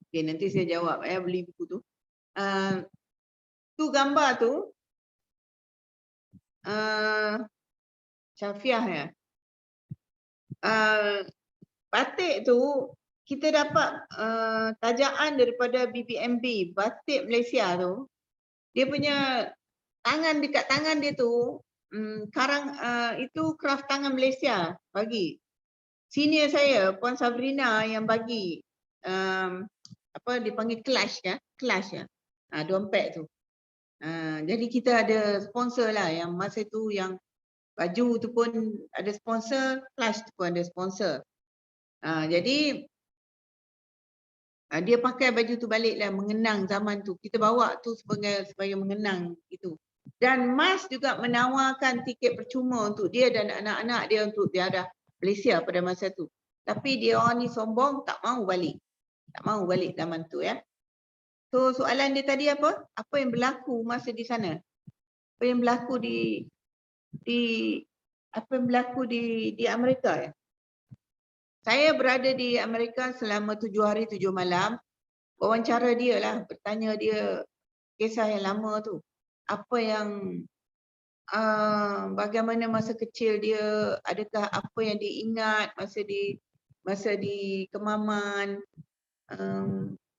Okey, nanti saya jawab beli buku tu. Tu gambar tu Syafiah ya. Batik tu kita dapat tajaan daripada BBMB, Batik Malaysia tu. Dia punya tangan, dekat tangan dia tu karang itu kraft tangan Malaysia bagi. Senior saya Puan Sabrina yang bagi apa dipanggil clash kan? Clash ya. Dompet tu. Jadi kita ada sponsor lah yang masa tu yang baju tu pun ada sponsor, clash tu pun ada sponsor. Jadi dia pakai baju tu balik lah mengenang zaman tu. Kita bawa tu sebagai mengenang itu. Dan MAS juga menawarkan tiket percuma untuk dia dan anak-anak dia untuk ziarah Malaysia pada masa tu. Tapi dia orang ni sombong, tak mau balik. Tak mau balik zaman tu ya. So soalan dia tadi apa? Apa yang berlaku masa di sana? Apa yang berlaku di Amerika ya? Saya berada di Amerika selama 7 hari 7 malam. Wawancara dia lah, bertanya dia kisah yang lama tu. Apa yang bagaimana masa kecil dia, adakah apa yang dia ingat masa di Kemaman.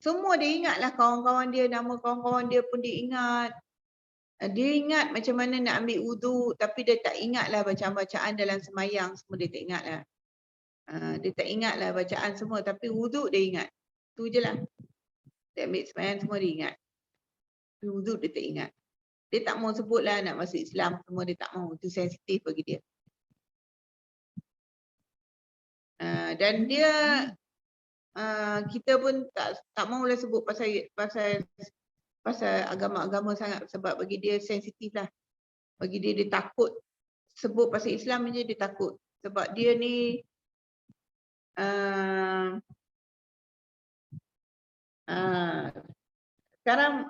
Semua dia ingat lah, kawan-kawan dia, nama kawan-kawan dia pun dia ingat. Dia ingat macam mana nak ambil wuduk, tapi dia tak ingat lah bacaan-bacaan dalam semayang, semua dia tak ingat lah. Dia tak ingat lah bacaan semua, tapi wuduk dia ingat. Tu je lah. Dia ambil semayang semua dia ingat. Tapi wuduk dia tak ingat. Dia tak mau sebut lah nak masuk Islam, semua dia tak mau. Itu sensitif bagi dia. Dan dia, kita pun tak maulah sebut pasal agama-agama sangat sebab bagi dia sensitif lah. Bagi dia takut sebut pasal Islam je dia takut. Sebab dia ni sekarang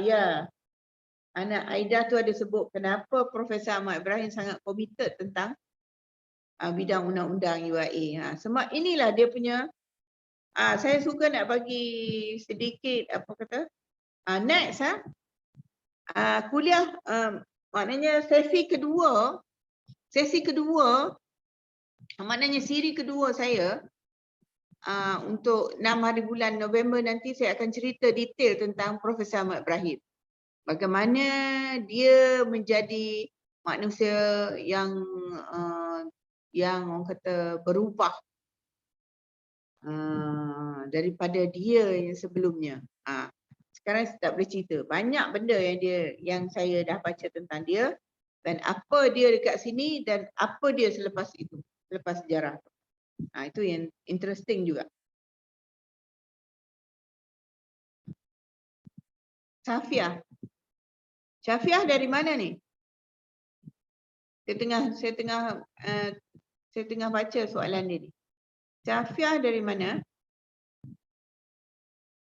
ya, anak Aida tu ada sebut kenapa Profesor Ahmad Ibrahim sangat komited tentang bidang undang-undang UIA. Sebab inilah dia punya, saya suka nak bagi sedikit apa kata, next kuliah, maknanya sesi kedua, maknanya siri kedua saya untuk 6 hari bulan November nanti saya akan cerita detail tentang Profesor Ahmad Ibrahim. Bagaimana dia menjadi manusia yang orang kata berubah daripada dia yang sebelumnya. Sekarang saya tak boleh cerita. Banyak benda yang saya dah baca tentang dia dan apa dia dekat sini dan apa dia selepas itu, selepas sejarah. Itu yang interesting juga. Syafiah dari mana ni? Saya tengah baca soalan dia ni. Syafiah dari mana?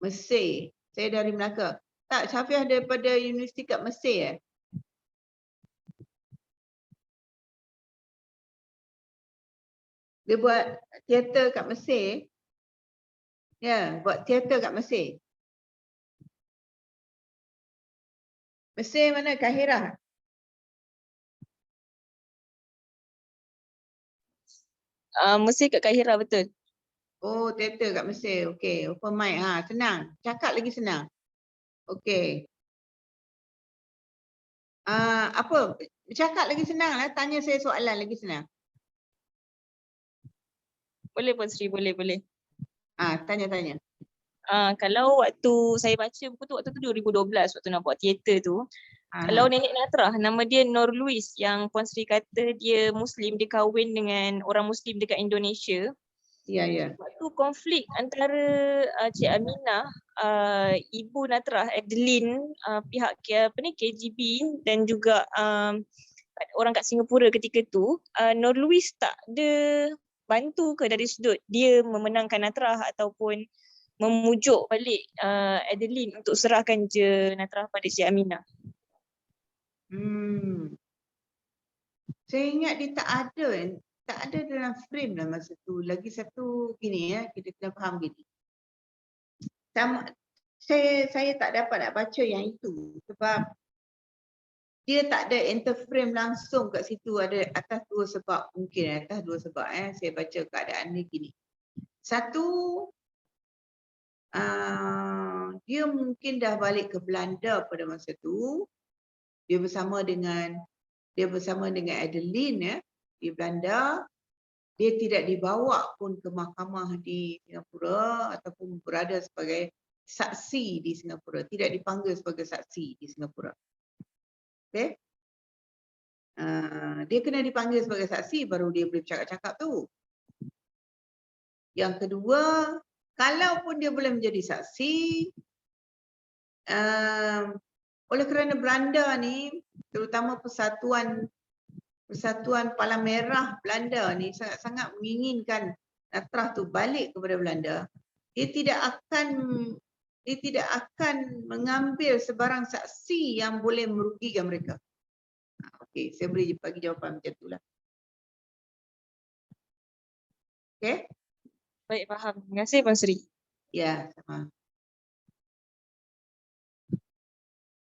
Mesir. Saya dari Melaka. Tak, Syafiah daripada universiti kat Mesir . Dia buat teater kat Mesir. Ya, buat teater kat Mesir. Mesir mana? Kahirah. Mesir kat Kahirah, betul. Oh, teater kat Mesir. Okey, open mic. Senang. Cakap lagi senang. Okey. Apa? Cakap lagi senang lah. Tanya saya soalan lagi senang. Boleh Puan Sri, boleh. Tanya-tanya. Kalau waktu saya baca buku tu, waktu tu 2012 waktu nak buat teater tu. Kalau Nenek Natrah, nama dia Nur Luis, yang Puan Sri kata dia Muslim, dia kahwin dengan orang Muslim dekat Indonesia. Ya, ya. Waktu konflik antara Cik Aminah, Ibu Natrah, Adeline, pihak KGB dan juga orang kat Singapura ketika tu, Nur Luis tak ada bantu ke dari sudut dia memenangkan Natrah ataupun memujuk balik Adeline untuk serahkan je Natrah pada Cik Aminah? Saya ingat dia tak ada dalam frame lah masa tu. Lagi satu gini ya, kita kena faham gini. Saya tak dapat nak baca yang itu sebab dia tak ada enter frame langsung kat situ, ada atas dua sebab, mungkin atas dua sebab. Saya baca keadaan ni gini. Satu, dia mungkin dah balik ke Belanda pada masa tu. Dia bersama dengan Adeline ya, di Belanda. Dia tidak dibawa pun ke mahkamah di Singapura ataupun berada sebagai saksi di Singapura. Tidak dipanggil sebagai saksi di Singapura. Okay? Dia kena dipanggil sebagai saksi baru dia boleh bercakap-cakap tu. Yang kedua, kalaupun dia boleh menjadi saksi, oleh kerana Belanda ni, terutama Persatuan Palang Merah Belanda ni sangat-sangat menginginkan Natrah tu balik kepada Belanda, dia tidak akan mengambil sebarang saksi yang boleh merugikan mereka. Okey, saya boleh bagi jawapan macam itulah. Okey? Baik, faham. Terima kasih Puan Sri. Ya, sama.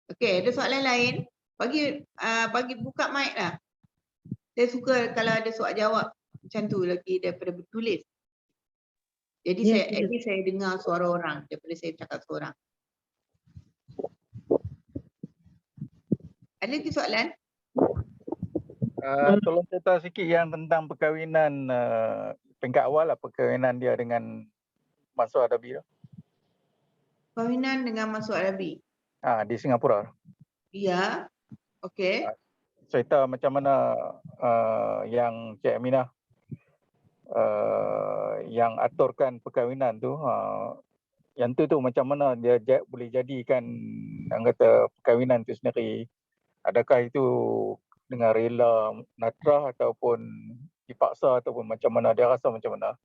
Okey, ada soalan lain? Bagi buka mic lah. Saya suka kalau ada soal jawab macam tu lagi daripada bertulis. Jadi saya dengar suara orang daripada saya cakap seorang. Ada lagi soalan? Tolong cerita sikit yang tentang perkahwinan peringkat awal lah, perkahwinan dia dengan Mansur Adabi tu. Perkahwinan dengan Mansur Adabi. Di Singapura. Ya. Okey. Cerita macam mana yang Cik Aminah yang aturkan perkahwinan tu, yang tu macam mana dia boleh jadikan anggota perkahwinan tu sendiri. Adakah itu dengan rela Natrah ataupun dipaksa ataupun macam mana, dia rasa macam mana?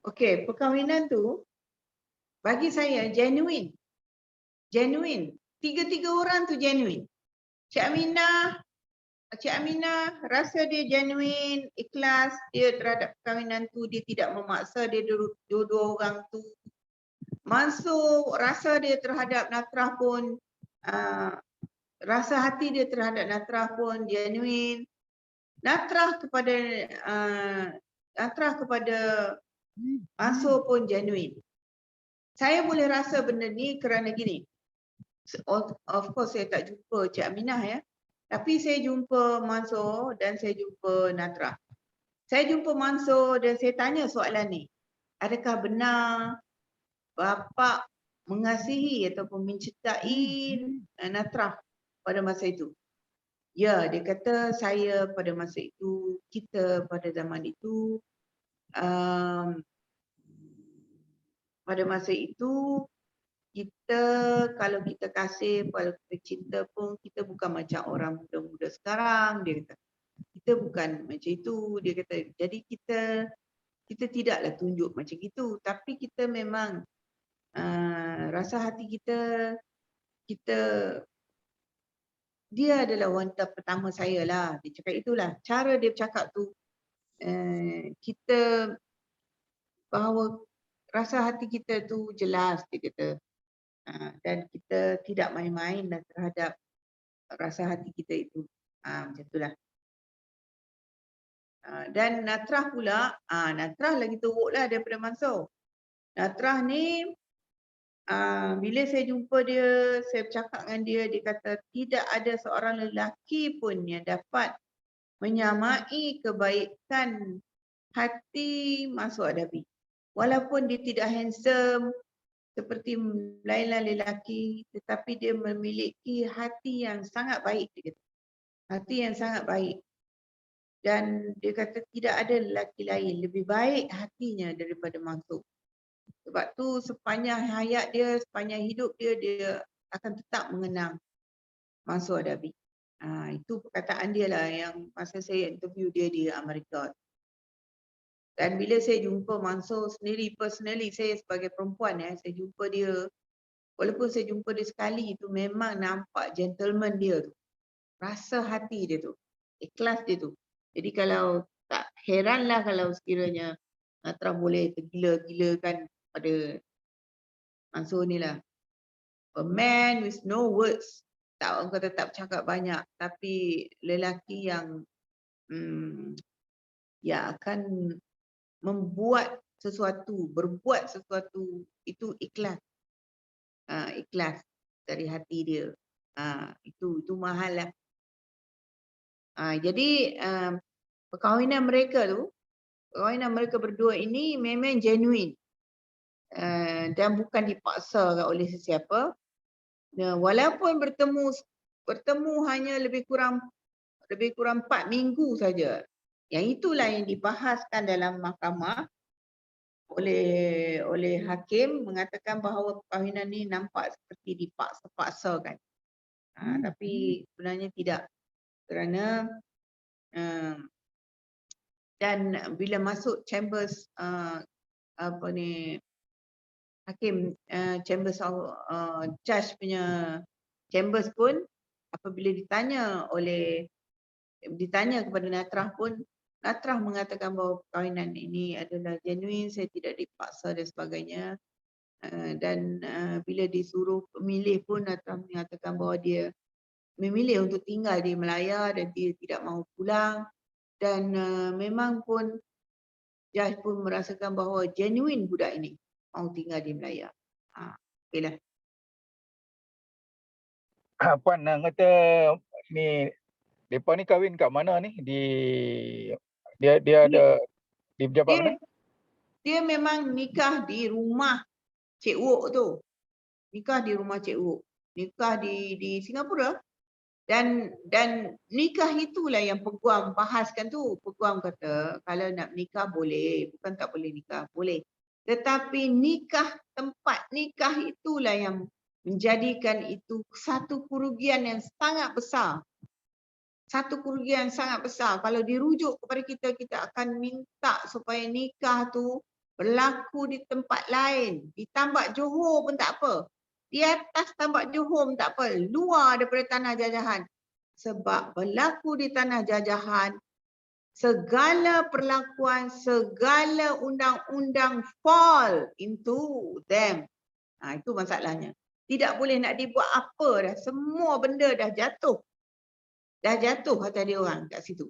Okey, perkahwinan tu bagi saya genuine. Tiga-tiga orang tu genuine. Cik Aminah rasa dia genuine, ikhlas dia terhadap perkahwinan tu, dia tidak memaksa dia dua orang tu. Mansur rasa dia terhadap Natrah pun rasa hati dia terhadap Natrah pun genuine. Natrah kepada Mansur pun genuine. Saya boleh rasa benda ni kerana gini. Of course saya tak jumpa Cik Aminah ya. Tapi saya jumpa Mansur dan saya jumpa Natrah. Saya jumpa Mansur dan saya tanya soalan ni. Adakah benar bapa mengasihi ataupun mencintai Natrah pada masa itu? Ya, dia kata saya pada masa itu, kita pada zaman itu, pada masa itu kita kalau kita kasih, kalau kita cinta pun kita bukan macam orang muda-muda sekarang, dia kata. Kita bukan macam itu, dia kata. Jadi kita tidaklah tunjuk macam itu, tapi kita memang rasa hati kita dia adalah wanita pertama saya lah. Dia cakap itulah. Cara dia bercakap tu kita bahawa rasa hati kita tu jelas, dia kata. Dan kita tidak main-main terhadap rasa hati kita itu. Macam itulah. Dan Natrah pula, Natrah lagi teruklah daripada Mansur. Natrah ni bila saya jumpa dia, saya bercakap dengan dia, dia kata tidak ada seorang lelaki pun yang dapat menyamai kebaikan hati Mansur Adabi. Walaupun dia tidak handsome seperti lain-lain lelaki, tetapi dia memiliki hati yang sangat baik. Dia kata. Hati yang sangat baik. Dan dia kata tidak ada lelaki lain lebih baik hatinya daripada Mansur. Sebab tu sepanjang hayat dia, sepanjang hidup dia, dia akan tetap mengenang Mansur Adabi. Itu perkataan dia lah yang masa saya interview dia di Amerika. Dan bila saya jumpa Mansur sendiri, personally saya sebagai perempuan, saya jumpa dia. Walaupun saya jumpa dia sekali, itu memang nampak gentleman dia tu. Rasa hati dia tu. Ikhlas dia tu. Jadi kalau tak heranlah kalau sekiranya Trump boleh tergila-gilakan pada Mansur ni lah. A man with no words. Tak, orang kata tak bercakap banyak. Tapi lelaki yang akan membuat sesuatu, berbuat sesuatu itu ikhlas. Ikhlas dari hati dia. Itu mahal lah. Jadi perkahwinan mereka berdua ini memang genuine. Dan bukan dipaksa oleh sesiapa. Walaupun bertemu hanya lebih kurang 4 minggu saja. Yang itulah yang dibahaskan dalam mahkamah oleh hakim, mengatakan bahawa perkahwinan ini nampak seperti dipaksa-paksakan. Tapi sebenarnya tidak. Kerana dan bila masuk chambers hakim chambers judge punya chambers pun, apabila ditanya kepada Natrah pun, Natrah mengatakan bahawa perkahwinan ini adalah genuine, saya tidak dipaksa dan sebagainya. Dan bila disuruh pemilih pun, Natrah mengatakan bahawa dia memilih untuk tinggal di Melaya dan dia tidak mahu pulang. Dan memang pun judge pun merasakan bahawa genuine budak ini mahu tinggal di Melaya. Okeylah. Puan nak kata ni depa ni kahwin kat mana ni? Dia ada di pejabat mana? Dia memang nikah di rumah Cik Wok tu. Nikah di rumah Cik Wok. Nikah di Singapura. Dan nikah itulah yang peguam bahaskan tu. Peguam kata kalau nak nikah boleh, bukan tak boleh nikah, boleh. Tetapi tempat nikah itulah yang menjadikan itu satu kerugian yang sangat besar. Satu kerugian yang sangat besar. Kalau dirujuk kepada kita, kita akan minta supaya nikah tu berlaku di tempat lain. Di Tambak Johor pun tak apa. Di atas Tambak Johor pun tak apa. Luar daripada tanah jajahan. Sebab berlaku di tanah jajahan, segala perlakuan, segala undang-undang fall into them. Itu masalahnya. Tidak boleh nak dibuat apa dah. Semua benda dah jatuh. Dah jatuh kata dia orang kat situ.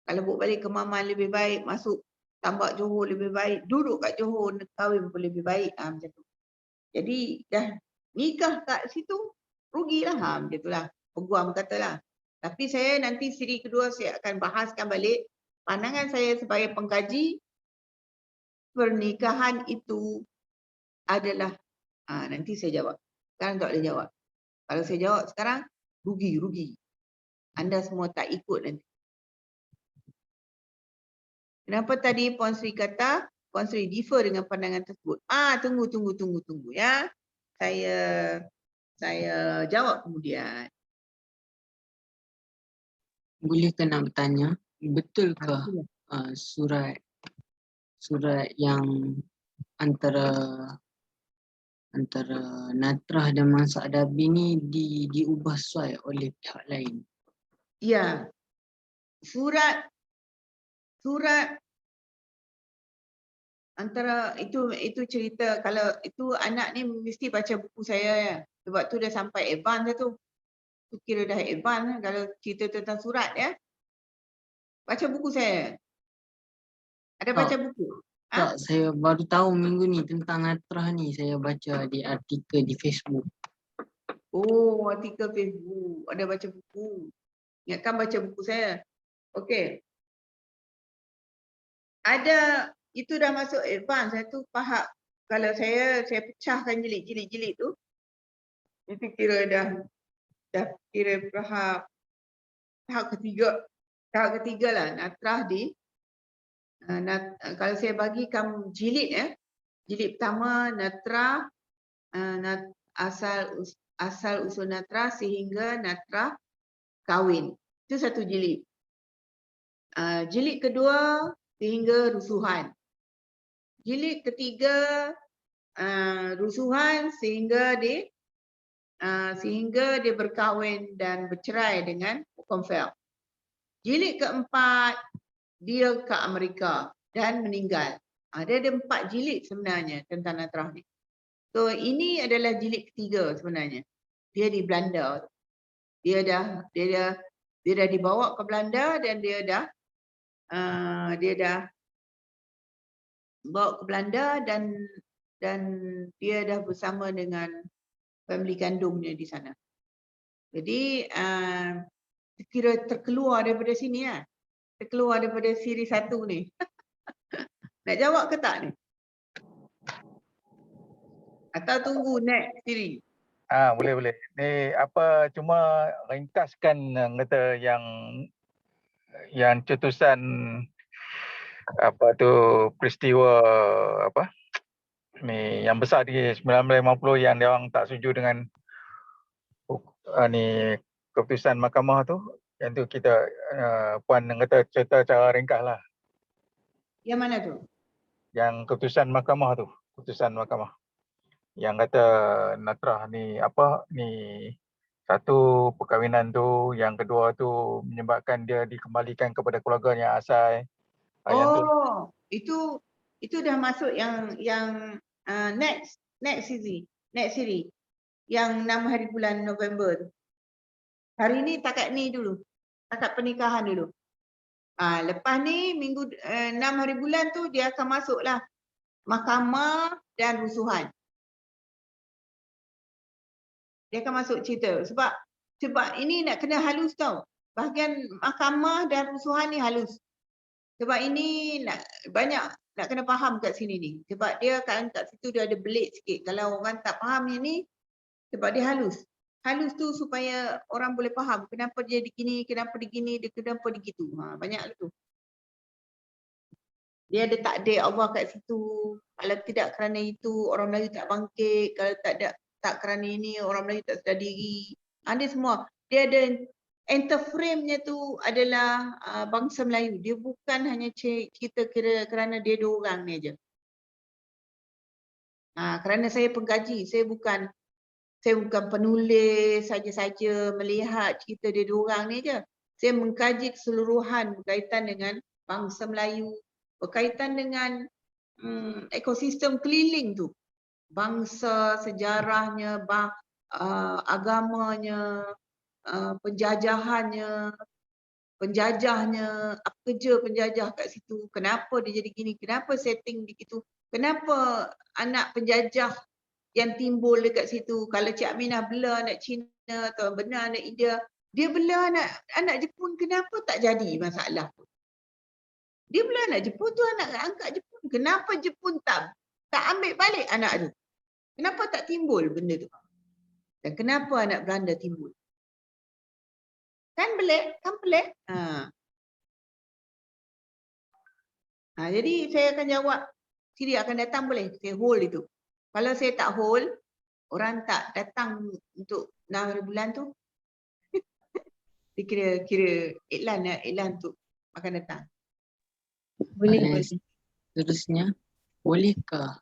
Kalau buat balik ke Maman lebih baik, masuk Tambak Johor lebih baik, duduk kat Johor kahwin pun lebih baik. Macam tu. Jadi dah nikah kat situ, rugilah. Macam itulah. Peguam katalah. Tapi saya nanti siri kedua saya akan bahaskan balik pandangan saya sebagai pengkaji. Pernikahan itu adalah, nanti saya jawab. Sekarang tak boleh jawab. Kalau saya jawab sekarang, rugi. Anda semua tak ikut nanti. Kenapa tadi Puan Sri kata, Puan Sri differ dengan pandangan tersebut? Tunggu ya. Saya jawab kemudian. Bolehkah nak bertanya, betulkah surat yang antara Natrah dan Mansur Adabi ni diubah sesuai oleh pihak lain? Ya. Surat antara itu cerita, kalau itu anak ni mesti baca buku saya ya. Sebab tu dah sampai advance dah tu. Tu kira dah advance kalau cerita tentang surat ya. Baca buku saya. Ada baca buku? Tak, saya baru tahu minggu ni tentang Natrah ni. Saya baca di artikel di Facebook. Oh, artikel Facebook. Ada baca buku. Ingatkan baca buku saya. Okey. Ada itu dah masuk advance. Saya tu faham. Kalau saya pecahkan jilid tu, itu kira dah kira tahap ketiga lah. Natrah di kalau saya bagikan jilid jilid pertama natrah, asal usul natrah sehingga natrah kahwin. Itu satu jilid. Jilid kedua sehingga rusuhan. Jilid ketiga rusuhan sehingga dia berkahwin dan bercerai dengan Okenfeld. Jilid keempat dia ke Amerika dan meninggal. Dia ada 4 jilid sebenarnya tentang Natrah ni. So ini adalah jilid ketiga sebenarnya. Dia di Belanda. Dia dah dibawa ke Belanda dan dia dah bawa ke Belanda dan dia dah bersama dengan family kandungnya di sana. Jadi kira terkeluar daripada sini lah. Terkeluar daripada siri 1 ni. Nak jawab ke tak ni? Atau tunggu next siri? Boleh. Ni apa cuma ringkaskan kata yang cetusan apa tu peristiwa apa ni yang besar di 1950 yang dia orang tak setuju dengan ni keputusan mahkamah tu. Yang tu kita puan kata cerita cara ringkas lah. Yang mana tu? Yang keputusan mahkamah tu, keputusan mahkamah. Yang kata Natrah ni apa ni satu perkahwinan tu, yang kedua tu menyebabkan dia dikembalikan kepada keluarganya asal. Oh, itu dah masuk yang next siri. Yang 6 hari bulan November tu. Hari ni takat ni dulu. Takat pernikahan dulu. Lepas ni minggu 6 hari bulan tu dia akan masuklah mahkamah dan rusuhan. Dia akan masuk cerita sebab ini nak kena halus tau. Bahagian mahkamah dan rusuhan ni halus. Sebab ini banyak nak kena faham kat sini ni. Sebab dia kat situ dia ada belit sikit. Kalau orang tak faham yang ni, sebab dia halus. Halus tu supaya orang boleh faham kenapa dia begini, kenapa dia gini, kenapa dia gitu. Banyak tu. Dia ada takdir Allah kat situ. Kalau tidak kerana itu, orang Melayu tak bangkit. Kalau tak kerana ini, orang Melayu tak sedar diri. Dia semua. Dia ada enterframe-nya tu adalah bangsa Melayu. Dia bukan hanya kita kira kerana dia 2 orang ni aja. Kerana saya pengkaji, saya bukan penulis saja-saja melihat cerita dia 2 orang ni aja. Saya mengkaji keseluruhan berkaitan dengan bangsa Melayu, berkaitan dengan ekosistem keliling tu. Bangsa, sejarahnya, agamanya, penjajahnya, apa kerja penjajah kat situ, kenapa dia jadi gini, kenapa setting begitu, kenapa anak penjajah yang timbul dekat situ. Kalau Cik Aminah bela anak Cina atau benar anak India, dia bela anak Jepun, kenapa tak jadi masalah tu? Dia bela anak Jepun tu, anak angkat Jepun, kenapa Jepun tak ambil balik anak tu? Kenapa tak timbul benda tu? Dan kenapa anak Belanda timbul? Kan pelik? Jadi saya akan jawab siri akan datang boleh? Saya hold itu. Kalau saya tak hold, orang tak datang untuk 6 hari bulan tu, dia kira iklan tu akan datang. Boleh. Seterusnya, bolehkah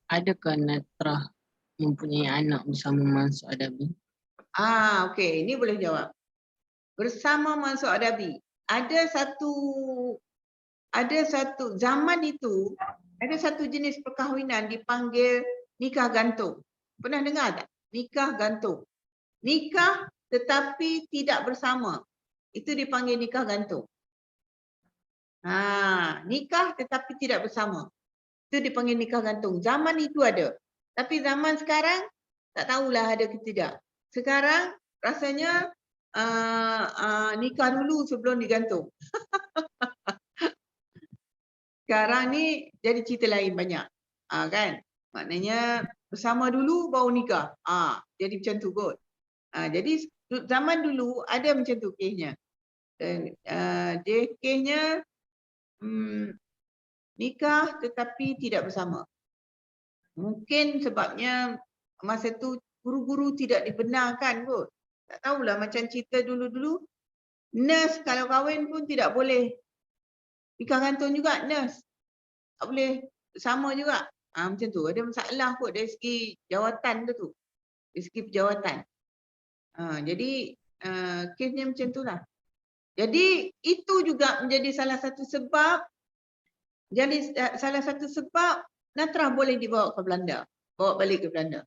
adakah Natrah mempunyai anak bersama Mansur Adabi? Okey, ini boleh jawab. Bersama Mansur Adabi, ada satu zaman itu, ada satu jenis perkahwinan dipanggil nikah gantung. Pernah dengar tak? Nikah gantung. Nikah tetapi tidak bersama. Itu dipanggil nikah gantung. Nikah tetapi tidak bersama. Itu dipanggil nikah gantung. Zaman itu ada. Tapi zaman sekarang tak tahulah ada ke tidak. Sekarang rasanya nikah dulu sebelum digantung. Sekarang ni jadi cerita lain banyak. Kan? Maknanya bersama dulu baru nikah. Jadi macam tu kot. Jadi zaman dulu ada macam tu kesnya. Dia kesnya nikah tetapi tidak bersama. Mungkin sebabnya masa tu guru-guru tidak dibenarkan kot. Tak tahulah macam cerita dulu-dulu. Nurse kalau kahwin pun tidak boleh. Nikah gantung juga nurse. Tak boleh sama juga. Macam tu. Ada masalah kot dari segi jawatan tu. Dari segi pejawatan. Jadi kesnya macam tu lah. Jadi itu juga menjadi salah satu sebab. Jadi salah satu sebab Natrah boleh dibawa ke Belanda. Bawa balik ke Belanda.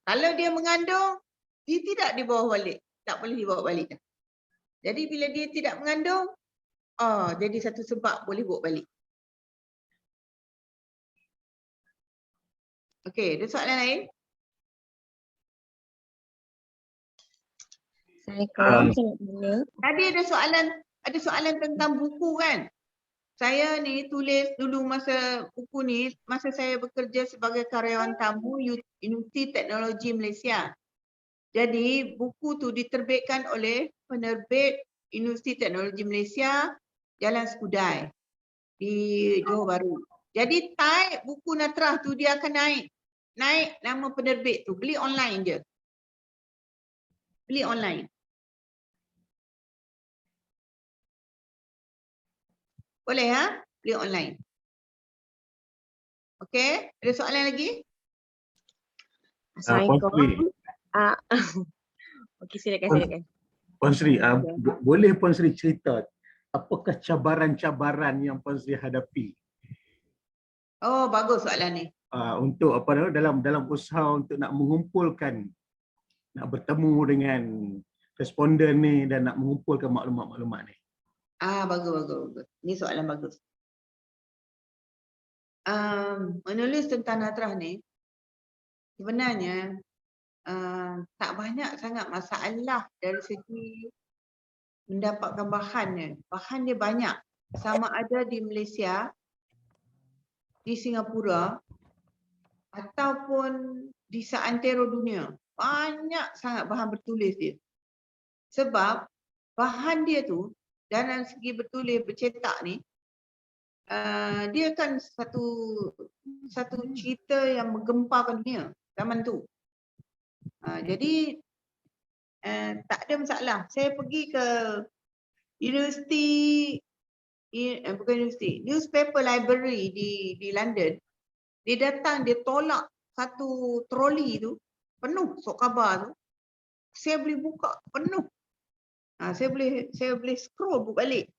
Kalau dia mengandung, dia tidak dibawa balik. Tak boleh dibawa balik. Jadi bila dia tidak mengandung, jadi satu sebab boleh bawa balik. Okey, ada soalan lain? Assalamualaikum. Tadi ada soalan tentang buku kan? Saya ni tulis dulu masa buku ni, masa saya bekerja sebagai karyawan tamu Universiti Teknologi Malaysia. Jadi buku tu diterbitkan oleh penerbit Universiti Teknologi Malaysia Jalan Skudai di Johor Bahru. Jadi type buku Natrah tu dia akan naik nama penerbit tu. Beli online je. Beli online. Boleh beli online. Okey, ada soalan lagi? Assalamualaikum. Okey, silakan. Puan Sri, boleh Puan Sri cerita apakah cabaran-cabaran yang Puan Sri hadapi? Oh, bagus soalan ni. Untuk dalam usaha untuk nak mengumpulkan, nak bertemu dengan responden ni dan nak mengumpulkan maklumat-maklumat ni. Bagus. Ni soalan bagus. Menulis tentang Natrah ni sebenarnya tak banyak sangat masalah dari segi mendapatkan bahannya. Bahan dia banyak. Sama ada di Malaysia, di Singapura ataupun di seantero dunia. Banyak sangat bahan bertulis dia. Sebab bahan dia tu dalam segi bertulis bercetak ni dia kan satu cerita yang menggemparkan dunia zaman tu. Jadi tak ada masalah. Saya pergi ke newspaper library di London. Dia datang, dia tolak satu troli tu penuh surat khabar tu. Saya boleh buka penuh. Saya boleh scroll buka balik.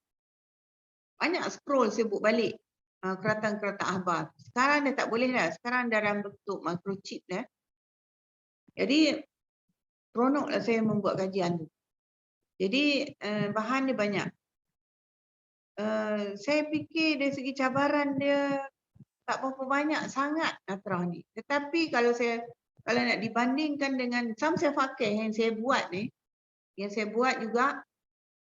Banyak scroll saya buka balik keratan-keratan akhbar. Sekarang dah tak boleh dah. Sekarang dalam bentuk microchip dah. Jadi seronoklah saya membuat kajian tu. Jadi bahan dia banyak. Saya fikir dari segi cabaran dia tak berapa banyak sangat Natrah ni. Tetapi kalau nak dibandingkan dengan Samsul Fakih yang saya buat ni, yang saya buat juga,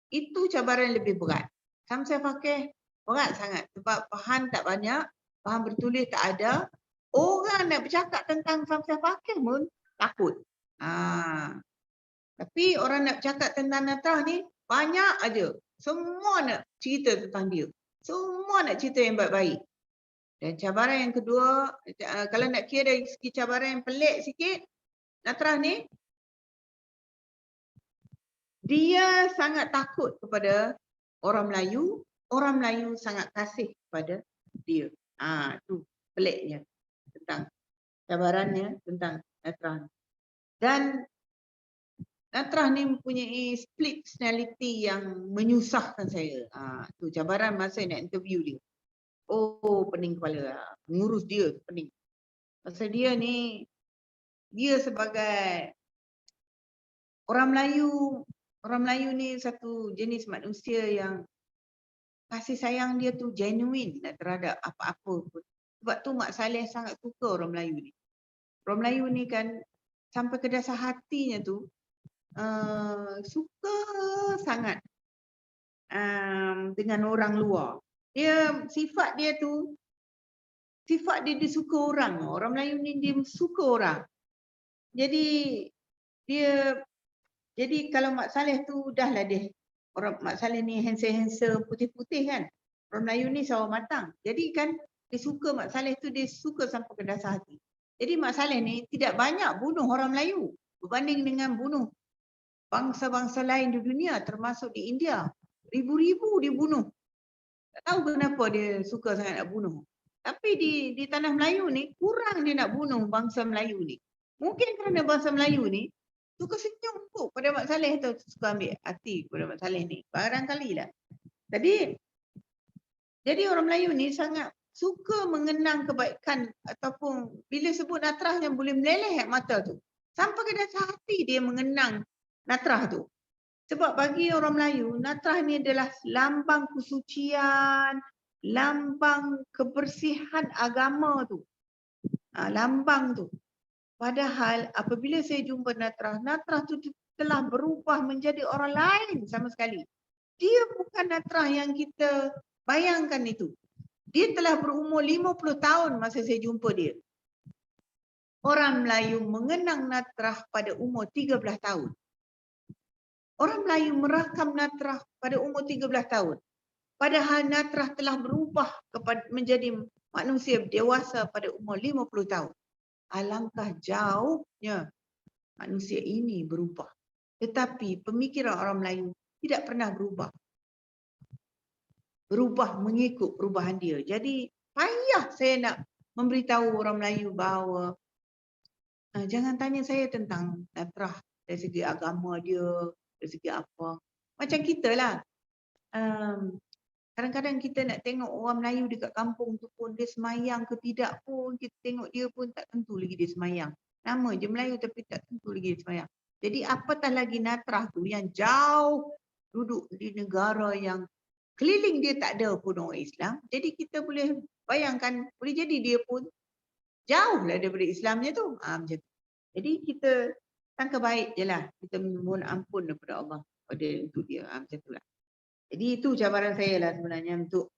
itu cabaran lebih berat. Samsul Fakih berat sangat sebab bahan tak banyak, bahan bertulis tak ada. Orang nak bercakap tentang Samsul Fakih pun takut. Tapi orang nak bercakap tentang Natrah ni banyak aja. Semua nak cerita tentang dia. Semua nak cerita yang baik-baik. Dan cabaran yang kedua, kalau nak kira dari segi cabaran yang pelik sikit, Natrah ni, dia sangat takut kepada orang Melayu sangat kasih kepada dia. Tu peliknya tentang cabarannya tentang Natrah. Dan Natrah ni mempunyai split personality yang menyusahkan saya. Tu cabaran masa nak interview dia. Oh, pening kepala. Mengurus dia pening. Pasal dia ni, dia sebagai orang Melayu ni satu jenis manusia yang kasih sayang dia tu genuine terhadap apa-apa pun. Sebab tu Mak Saleh sangat suka orang Melayu ni. Orang Melayu ni kan sampai ke dasar hatinya tu suka sangat dengan orang luar. sifat dia suka orang. Orang Melayu ni dia suka orang. Jadi kalau Mak Saleh tu dah lah dia. Orang Mak Saleh ni handsome putih-putih kan. Orang Melayu ni sawo matang. Jadi kan dia suka Mak Saleh tu, dia suka sampai ke dasar hati. Jadi Mak Saleh ni tidak banyak bunuh orang Melayu berbanding dengan bunuh bangsa-bangsa lain di dunia termasuk di India. Ribu-ribu dia bunuh. Tak tahu kenapa dia suka sangat nak bunuh. Tapi di tanah Melayu ni kurang dia nak bunuh bangsa Melayu ni. Mungkin kerana bangsa Melayu ni suka senyum tu pada Mak Saleh tu, suka ambil hati pada Mak Saleh ni. Barangkali lah. Jadi orang Melayu ni sangat suka mengenang kebaikan ataupun bila sebut Natrah yang boleh meleleh mata tu. Sampai ke dasar hati dia mengenang Natrah tu. Sebab bagi orang Melayu, Natrah ni adalah lambang kesucian, lambang kebersihan agama tu. Lambang tu. Padahal apabila saya jumpa Natrah, Natrah tu telah berubah menjadi orang lain sama sekali. Dia bukan Natrah yang kita bayangkan itu. Dia telah berumur 50 tahun masa saya jumpa dia. Orang Melayu mengenang Natrah pada umur 13 tahun. Orang Melayu merakam Natrah pada umur 13 tahun. Padahal Natrah telah berubah menjadi manusia dewasa pada umur 50 tahun. Alangkah jauhnya manusia ini berubah. Tetapi pemikiran orang Melayu tidak pernah berubah. Berubah mengikut perubahan dia. Jadi payah saya nak memberitahu orang Melayu bahawa jangan tanya saya tentang Natrah dari segi agama dia, dari segi apa. Macam kita lah. Kadang-kadang kita nak tengok orang Melayu dekat kampung tu pun dia semayang ke tidak pun, kita tengok dia pun tak tentu lagi dia semayang. Nama je Melayu tapi tak tentu lagi dia semayang. Jadi apatah lagi Natrah tu yang jauh duduk di negara yang keliling dia tak ada pun orang Islam. Jadi kita boleh bayangkan, boleh jadi dia pun jauh lah daripada Islamnya tu. Macam tu. Jadi kita sangka baik je lah. Kita mohon ampun daripada Allah untuk dia. Macam tu lah. Jadi itu cabaran saya lah sebenarnya untuk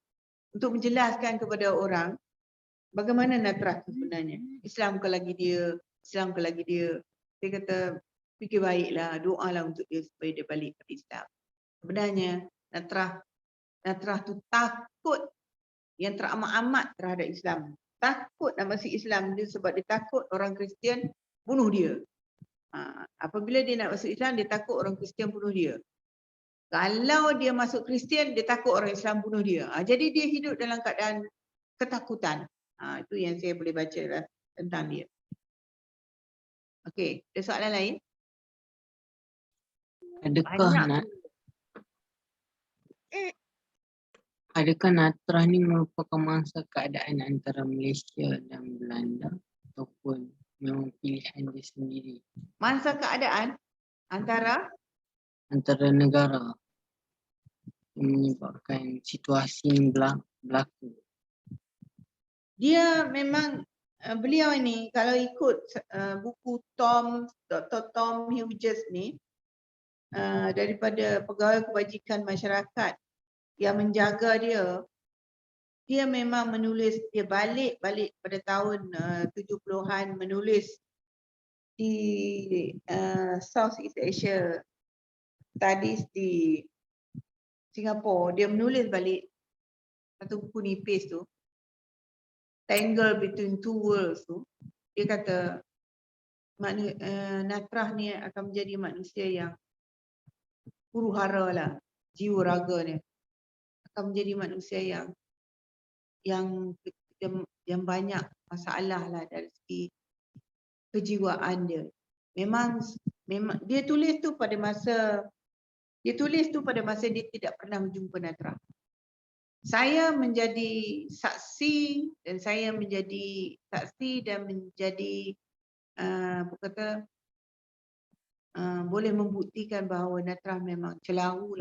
menjelaskan kepada orang bagaimana Natrah tu sebenarnya. Islam ke lagi dia. Saya kata fikir baiklah, doalah untuk dia supaya dia balik ke Islam. Sebenarnya Natrah tu takut yang teramat-amat terhadap Islam. Takut nak masuk Islam dia sebab dia takut orang Kristian bunuh dia. Apabila dia nak masuk Islam, dia takut orang Kristian bunuh dia. Kalau dia masuk Kristian, dia takut orang Islam bunuh dia. Jadi dia hidup dalam keadaan ketakutan. Itu yang saya boleh baca lah tentang dia. Okey, ada soalan lain? Adakah Natrah ni merupakan mangsa keadaan antara Malaysia dan Belanda ataupun memang pilihan dia sendiri? Mangsa keadaan antara negara yang menyebabkan situasi ini berlaku. Dia memang beliau ini kalau ikut buku Dr. Tom Hughes ni daripada Pegawai Kebajikan Masyarakat yang menjaga dia memang menulis, dia balik pada tahun 70-an menulis di Southeast Asia Studies di Singapura. Dia menulis balik satu buku nipis tu, Tangle Between Two Worlds tu. Dia kata Natrah ni akan menjadi manusia yang huru-hara lah, jiwa raga ni akan menjadi manusia yang banyak masalah lah dari segi kejiwaan dia. Memang dia tulis tu pada masa dia tidak pernah menjumpa Natrah. Saya menjadi saksi dan menjadi boleh membuktikan bahawa Natrah memang celaru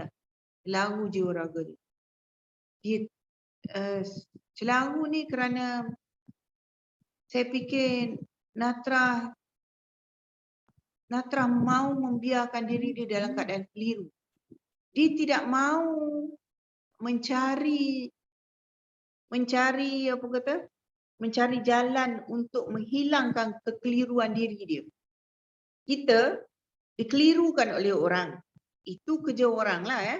jiwa raga dia. Dia celaru ni kerana saya fikir Natrah mahu membiarkan diri dia dalam keadaan keliru. Dia tidak mahu mencari mencari apa kata? Mencari jalan untuk menghilangkan kekeliruan diri dia. Kita dikelirukan oleh orang. Itu kerja orang lah ya.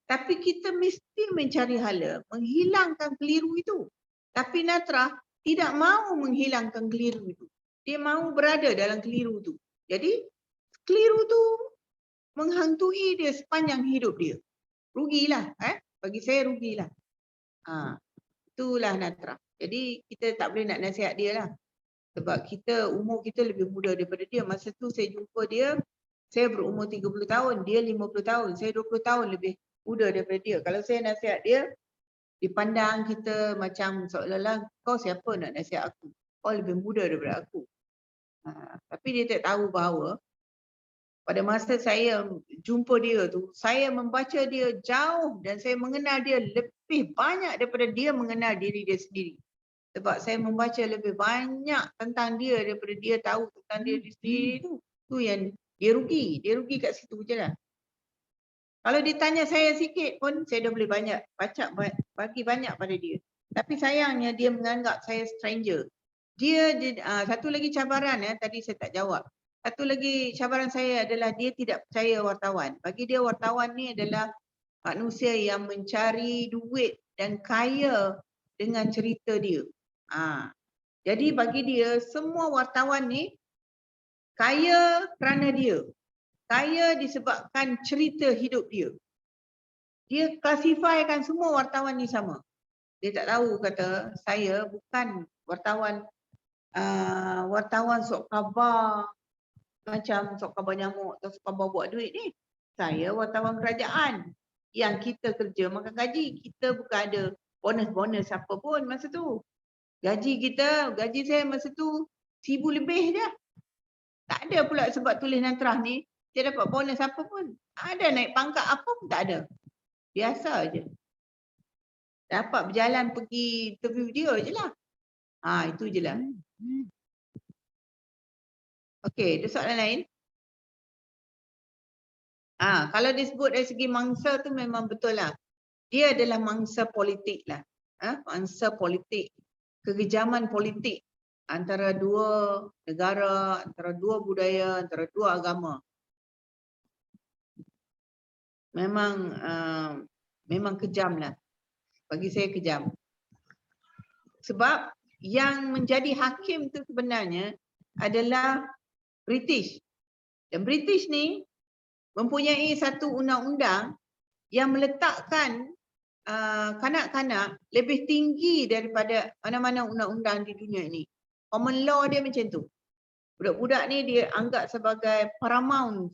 Tapi kita mesti mencari hala menghilangkan keliru itu. Tapi Natrah tidak mahu menghilangkan keliru itu. Dia mahu berada dalam keliru itu. Jadi keliru tu menghantui dia sepanjang hidup dia. Rugilah. Bagi saya rugilah. Itulah Natrah. Jadi kita tak boleh nak nasihat dia lah. Sebab umur kita lebih muda daripada dia. Masa tu saya jumpa dia, saya berumur 30 tahun, dia 50 tahun. Saya 20 tahun lebih muda daripada dia. Kalau saya nasihat dia, dipandang kita macam seolah-olah kau siapa nak nasihat aku? Kau lebih muda daripada aku. Tapi dia tak tahu bahawa pada masa saya jumpa dia tu, saya membaca dia jauh dan saya mengenal dia lebih banyak daripada dia mengenal diri dia sendiri. Sebab saya membaca lebih banyak tentang dia daripada dia tahu tentang diri sendiri tu. Tu yang dia rugi. Dia rugi kat situ je lah. Kalau ditanya saya sikit pun saya dah boleh bagi banyak pada dia. Tapi sayangnya dia menganggap saya stranger. Dia satu lagi cabaran tadi saya tak jawab. Satu lagi cabaran saya adalah dia tidak percaya wartawan. Bagi dia wartawan ni adalah manusia yang mencari duit dan kaya dengan cerita dia. Jadi bagi dia semua wartawan ni kaya kerana dia. Kaya disebabkan cerita hidup dia. Dia klasifikasikan semua wartawan ni sama. Dia tak tahu kata saya bukan wartawan sok khabar macam sok khabar nyamuk atau sok khabar buat duit ni. Saya wartawan kerajaan yang kita kerja makan gaji. Kita bukan ada bonus-bonus apa pun masa tu. Gaji saya masa tu 1,000 lebih je. Tak ada pula sebab tulis Natrah ni, dia dapat bonus apa pun. Ada naik pangkat apa pun tak ada. Biasa je. Dapat berjalan pergi interview dia je lah. Itu je lah. Okey, ada soalan lain? Kalau disebut dari segi mangsa tu memang betul lah. Dia adalah mangsa politik lah. Mangsa politik. Kekejaman politik antara dua negara, antara dua budaya, antara dua agama. Memang kejam lah. Bagi saya kejam. Sebab yang menjadi hakim tu sebenarnya adalah British. Dan British ni mempunyai satu undang-undang yang meletakkan kanak-kanak lebih tinggi daripada mana-mana undang-undang di dunia ini. Common law dia macam tu. Budak-budak ni dia anggap sebagai paramount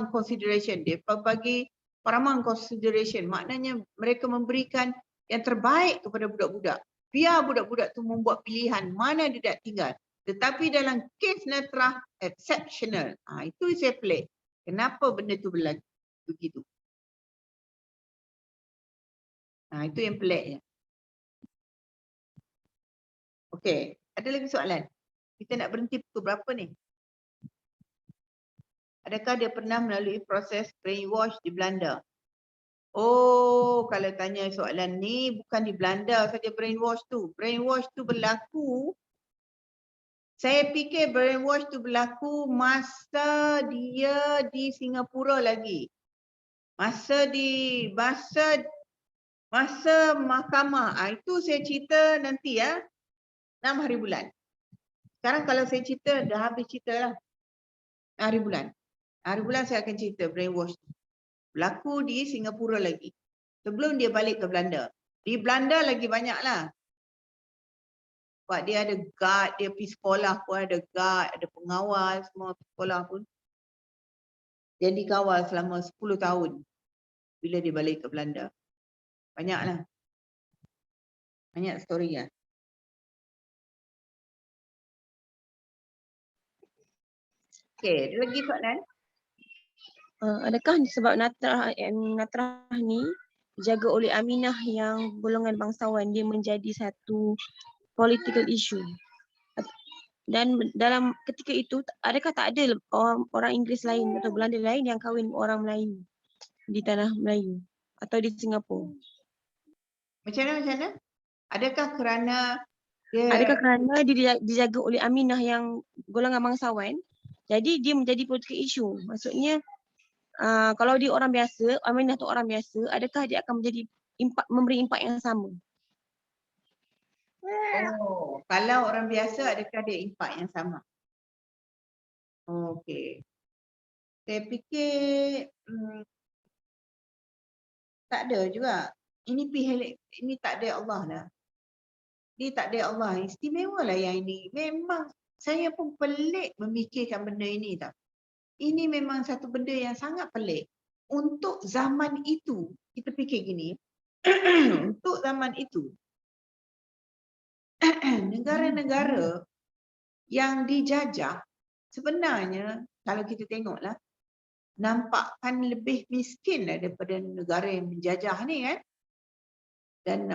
consideration. Dia bagi paramount consideration. Maknanya mereka memberikan yang terbaik kepada budak-budak. Biar budak-budak tu membuat pilihan mana dia nak tinggal. Tetapi dalam kes Natrah exceptional. Itu saya pelik. Kenapa benda tu berlaku begitu? Itu yang peliknya. Okey, ada lagi soalan? Kita nak berhenti pukul berapa ni? Adakah dia pernah melalui proses brainwash di Belanda? Oh, kalau tanya soalan ni bukan di Belanda saja brainwash tu. Brainwash tu berlaku, saya fikir brainwash tu berlaku masa dia di Singapura lagi. Masa mahkamah. Itu saya cerita nanti 6 hari bulan. Sekarang kalau saya cerita dah habis cerita lah. Hari bulan. Hari bulan saya akan cerita brainwash. Berlaku di Singapura lagi. Sebelum dia balik ke Belanda. Di Belanda lagi banyak lah. Sebab dia ada guard, dia pergi sekolah pun ada guard, ada pengawal semua sekolah pun. Dia dikawal selama 10 tahun. Bila dia balik ke Belanda. Banyaklah. Banyak story lah. Okey, ada lagi soalan? Adakah disebab Natrah ni dijaga oleh Aminah yang golongan bangsawan, dia menjadi satu political issue? Dan dalam ketika itu, adakah tak ada orang Inggeris lain atau Belanda lain yang kahwin orang Melayu di tanah Melayu atau di Singapura? Macam mana? Adakah kerana dia Adakah kerana dia dijaga oleh Aminah yang golongan bangsawan, jadi dia menjadi political issue. Maksudnya kalau dia orang biasa, Aminah tu orang biasa, adakah dia akan menjadi memberi impak yang sama? Oh, kalau orang biasa adakah dia impak yang sama? Okey. Saya fikir tak ada juga. Ini tak ada Allah lah. Dia tak ada Allah. Istimewa lah yang ini. Memang saya pun pelik memikirkan benda ini tau. Ini memang satu benda yang sangat pelik. Untuk zaman itu, kita fikir gini. Untuk zaman itu, negara-negara yang dijajah sebenarnya kalau kita tengoklah nampakkan lebih miskin daripada negara yang menjajah ni kan. Dan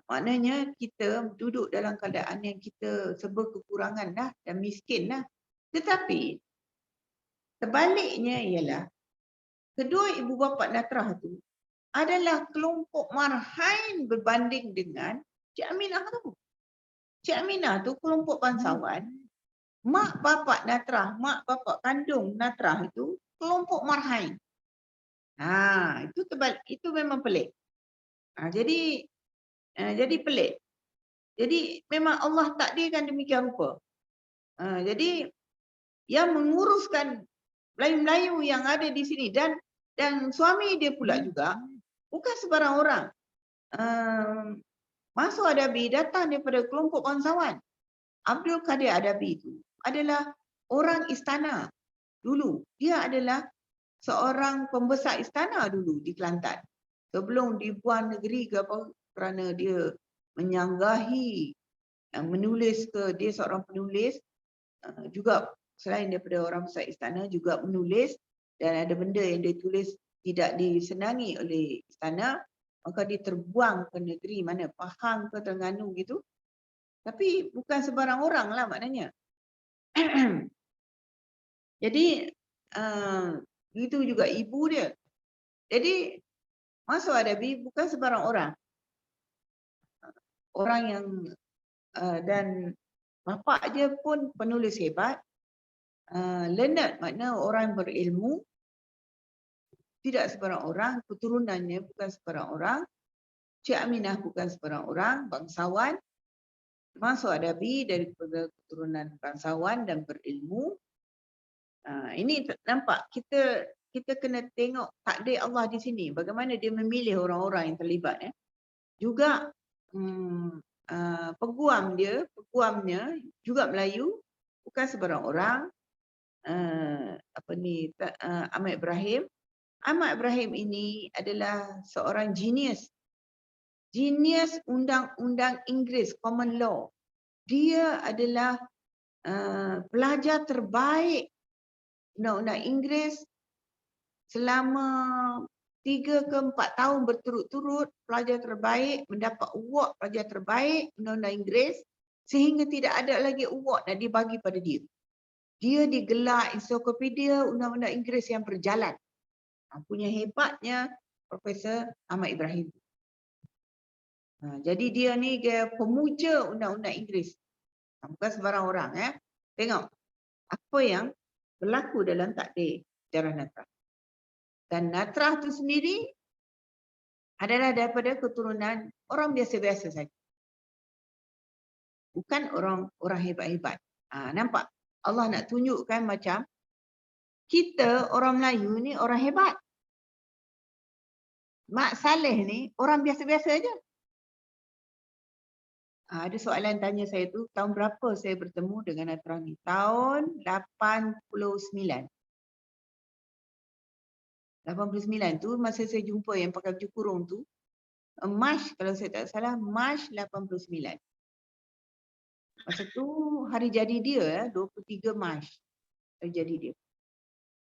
maknanya kita duduk dalam keadaan yang kita serba kekurangan dah dan miskin dah. Tetapi sebaliknya ialah kedua ibu bapa Natrah tu adalah kelompok marhain berbanding dengan Cik Aminah tu. Cik Aminah tu kelompok bangsawan. Mak bapak Natrah, mak bapak kandung Natrah itu kelompok marhain. Itu memang pelik. Jadi pelik. Jadi memang Allah takdirkan demikian rupa. Jadi yang menguruskan Melayu-Melayu yang ada di sini dan suami dia pula juga bukan sebarang orang. Masuk Adabi datang daripada kelompok bangsawan. Abdul Qadir Adabi itu adalah orang istana dulu. Dia adalah seorang pembesar istana dulu di Kelantan. Sebelum dibuang negeri ke apa kerana dia menyanggahi menulis dia seorang penulis juga selain daripada orang besar istana juga menulis dan ada benda yang dia tulis tidak disenangi oleh istana, maka dia terbuang ke negeri mana Pahang ke Terengganu gitu. Tapi bukan sebarang orang lah maknanya. Jadi itu juga ibu dia. Jadi Masuk Adabi bukan sebarang orang. Orang yang dan bapa dia pun penulis hebat. Learned makna orang berilmu. Tidak sebarang orang, keturunannya bukan sebarang orang. Cik Aminah bukan sebarang orang, bangsawan. Masuk Adabi daripada keturunan bangsawan dan berilmu. Ini nampak kita kena tengok takdir Allah di sini. Bagaimana dia memilih orang-orang yang terlibat. Juga peguamnya juga Melayu, bukan sebarang orang. Ahmad Ibrahim. Ahmad Ibrahim ini adalah seorang genius undang-undang Inggeris, common law. Dia adalah pelajar terbaik undang-undang Inggeris selama 3 ke 4 tahun berturut-turut. Pelajar terbaik, mendapat award pelajar terbaik undang-undang Inggeris sehingga tidak ada lagi award nak dibagi pada dia. Dia digelar ensiklopedia undang-undang Inggeris yang berjalan. Punya hebatnya Profesor Ahmad Ibrahim. Jadi dia ni pemuja undang-undang Inggeris. Bukan sebarang orang. Tengok apa yang berlaku dalam takdir sejarah Natrah. Dan Natrah tu sendiri adalah daripada keturunan orang biasa-biasa saja. Bukan orang hebat-hebat. Nampak? Allah nak tunjukkan macam kita orang Melayu ni orang hebat. Mak Saleh ni orang biasa-biasa aja. Ada soalan tanya saya tu, tahun berapa saya bertemu dengan Natrah ni? Tahun 89. 89 tu masa saya jumpa yang pakai baju kurung tu, Mac kalau saya tak salah, Mac 89. Masa tu hari jadi dia 23 Mac. Hari jadi dia.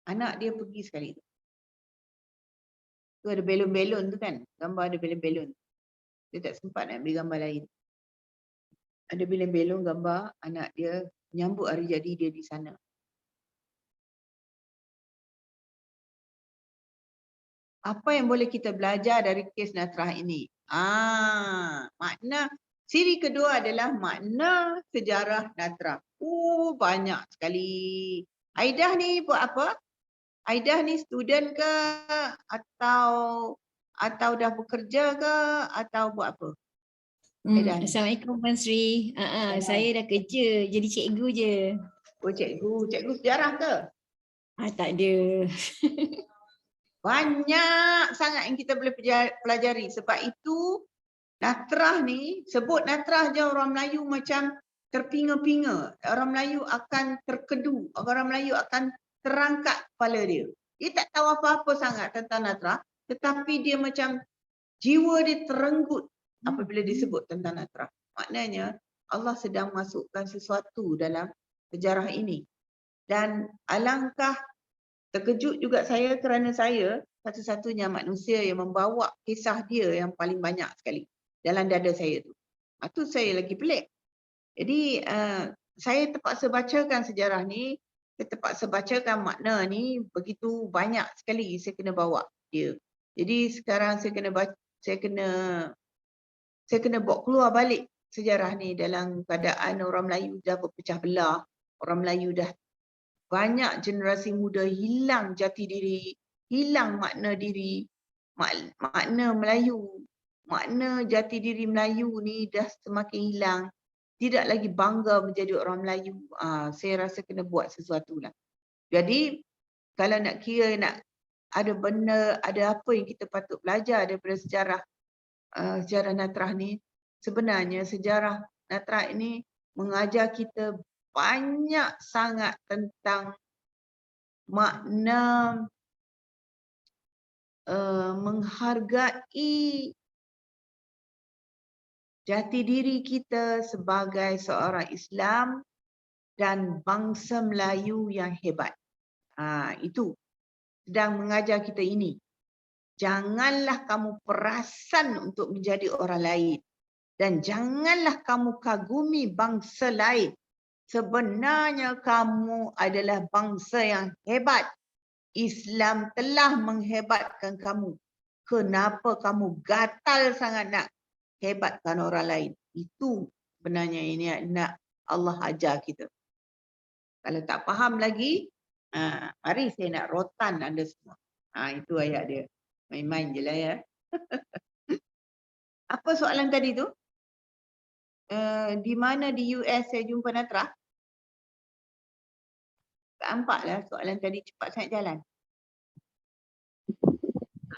Anak dia pergi sekali tu. Tu ada belon-belon tu kan, gambar ada belon-belon. Dia tak sempat nak ambil gambar lain. Ada belon-belon gambar anak dia menyambut hari jadi dia di sana. Apa yang boleh kita belajar dari kes Natrah ini? Makna Siri kedua adalah makna sejarah Natrah. Banyak sekali. Aidah ni buat apa? Aidah ni student ke atau dah bekerja ke atau buat apa? Aidah ni. Assalamualaikum Puan Sri. Saya dah kerja jadi cikgu je. Cikgu sejarah ke? Tak ada. Banyak sangat yang kita boleh pelajari. Sebab itu Natrah ni, sebut Natrah je orang Melayu macam terpinga-pinga. Orang Melayu akan terkedu. Orang Melayu akan terangkat kepala dia. Dia tak tahu apa-apa sangat tentang Natrah. Tetapi dia macam jiwa dia terenggut apabila disebut tentang Natrah. Maknanya Allah sedang masukkan sesuatu dalam sejarah ini. Dan alangkah terkejut juga saya kerana saya satu-satunya manusia yang membawa kisah dia yang paling banyak sekali dalam dada saya tu. Itu saya lagi pelik. Jadi saya terpaksa bacakan sejarah ni, saya terpaksa bacakan makna ni begitu banyak sekali saya kena bawa dia. Jadi sekarang saya kena bawa keluar balik sejarah ni dalam keadaan orang Melayu dah berpecah belah, orang Melayu dah banyak generasi muda hilang jati diri, hilang makna diri, makna Melayu, makna jati diri Melayu ni dah semakin hilang. Tidak lagi bangga menjadi orang Melayu. Saya rasa kena buat sesuatu lah. Jadi kalau nak kira nak ada benda, ada apa yang kita patut belajar daripada sejarah Natrah ni, sebenarnya sejarah Natrah ini mengajar kita banyak sangat tentang makna menghargai jati diri kita sebagai seorang Islam dan bangsa Melayu yang hebat. Itu sedang mengajar kita ini. Janganlah kamu perasan untuk menjadi orang lain. Dan janganlah kamu kagumi bangsa lain. Sebenarnya kamu adalah bangsa yang hebat. Islam telah menghebatkan kamu. Kenapa kamu gatal sangat nak hebatkan orang lain? Itu sebenarnya ini nak Allah ajar kita. Kalau tak faham lagi, mari saya nak rotan anda semua. Itu ayat dia. Main-main je lah ya. Apa soalan tadi tu? Di mana di US saya jumpa Natrah? Tak nampaklah soalan tadi cepat sangat jalan.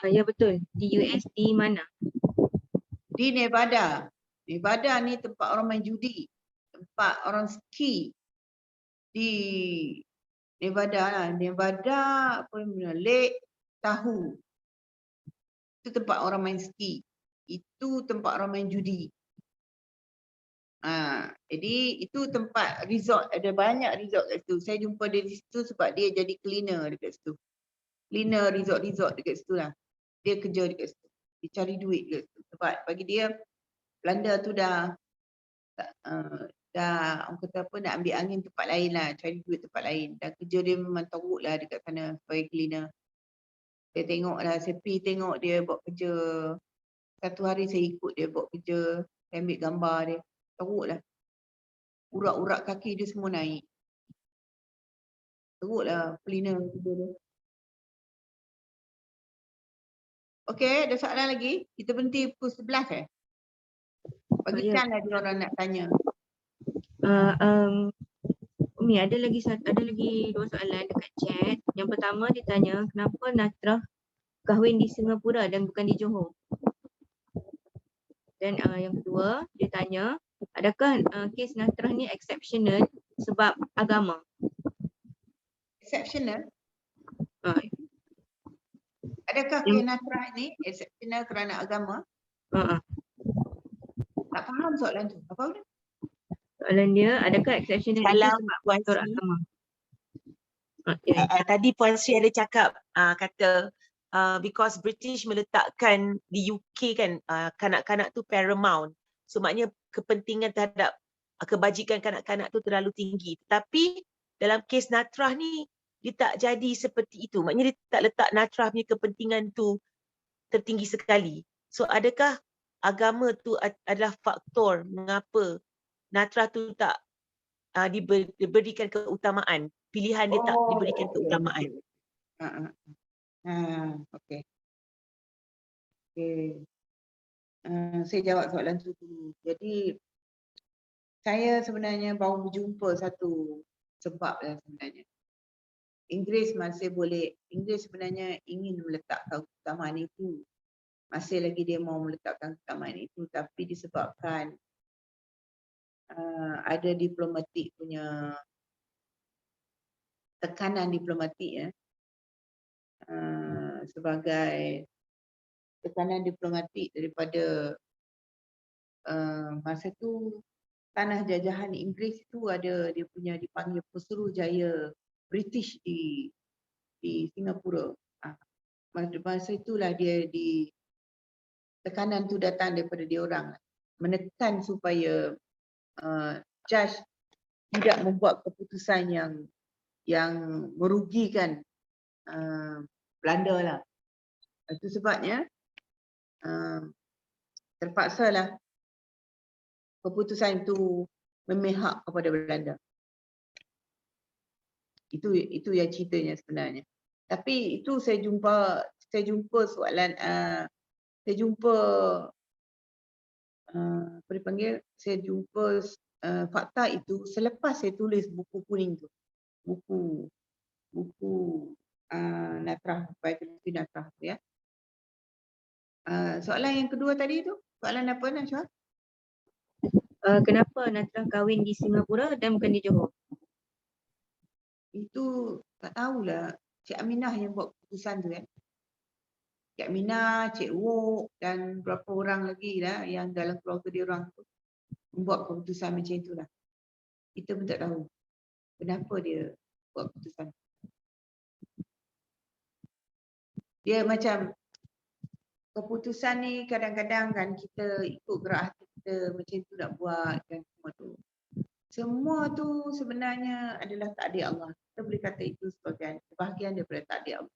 Ya betul. Di US di mana? Di Nevada. Nevada ni tempat orang main judi. Tempat orang ski. Di Nevada lah. Nevada apa namanya? Lake Tahoe. Itu tempat orang main ski. Itu tempat orang main judi. Jadi itu tempat resort, ada banyak resort kat situ. Saya jumpa dia di situ sebab dia jadi cleaner dekat situ. Cleaner resort dekat situ lah. Dia kerja dekat situ. Dia cari duit dekat situ. Sebab bagi dia Belanda tu dah orang kata apa, nak ambil angin tempat lain lah, cari duit tempat lain. Dan kerja dia memang teruk lah dekat sana sebagai cleaner. Saya tengok lah, saya pergi tengok dia buat kerja. Satu hari saya ikut dia buat kerja, saya ambil gambar dia. Teruk lah. Urat-urat kaki dia semua naik. Teruk lah cleaner kerja dia. Okey, ada soalan lagi? Kita berhenti pukul 11 Bagi Ya. kan lah dia orang nak tanya. Umi, ada lagi dua soalan dekat chat. Yang pertama dia tanya, kenapa Natrah kahwin di Singapura dan bukan di Johor? Dan yang kedua dia tanya, adakah kes Natrah ni exceptional sebab agama? Exceptional? Uh, Adakah kes Natrah ni exceptional kerana agama? Tak faham soalan tu. Apa dia? Soalan dia, adakah exceptional itu Salam sebab Puan faktor Sri. agama? Tadi Puan Sri ada cakap kata because British meletakkan di UK kan kanak-kanak tu paramount. So maknanya kepentingan terhadap kebajikan kanak-kanak tu terlalu tinggi. Tetapi dalam kes Natrah ni dia tak jadi seperti itu. Maknanya dia tak letak Natrah punya kepentingan tu tertinggi sekali. So adakah agama tu adalah faktor mengapa Natra tu tak diberikan keutamaan. Pilihan dia tak diberikan keutamaan. Okey. Saya jawab soalan tu dulu. Jadi saya sebenarnya baru berjumpa satu sebab lah sebenarnya. Inggeris sebenarnya ingin meletakkan keutamaan itu. Masih lagi dia mau meletakkan keutamaan itu, tapi disebabkan ada diplomatik punya tekanan diplomatik sebagai tekanan diplomatik daripada masa tu tanah jajahan Inggeris itu ada dia punya dipanggil Pesuruhjaya British di Singapura. Masa itulah dia tekanan tu datang daripada dia orang menekan supaya judge tidak membuat keputusan yang merugikan Belanda lah. Itu sebabnya terpaksalah keputusan itu memihak kepada Belanda. Itu yang ceritanya sebenarnya. Tapi itu saya jumpa soalan saya jumpa apa dipanggil, saya jumpa fakta itu selepas saya tulis buku kuning tu. Buku Natrah, Biography Natrah tu ya. Soalan yang kedua tadi tu, soalan apa Najwa? Kenapa Natrah kahwin di Singapura dan bukan di Johor? Itu tak tahulah. Cik Aminah yang buat keputusan tu kan. Cik Aminah, Cik Wok dan beberapa orang lagi lah yang dalam keluarga dia orang tu membuat keputusan macam itulah. Kita pun tak tahu kenapa dia buat keputusan. Dia macam keputusan ni kadang-kadang kan kita ikut gerak hati kita macam tu nak buat dan semua tu. Semua tu sebenarnya adalah takdir Allah. Kita boleh kata itu sebagai sebahagian daripada takdir Allah.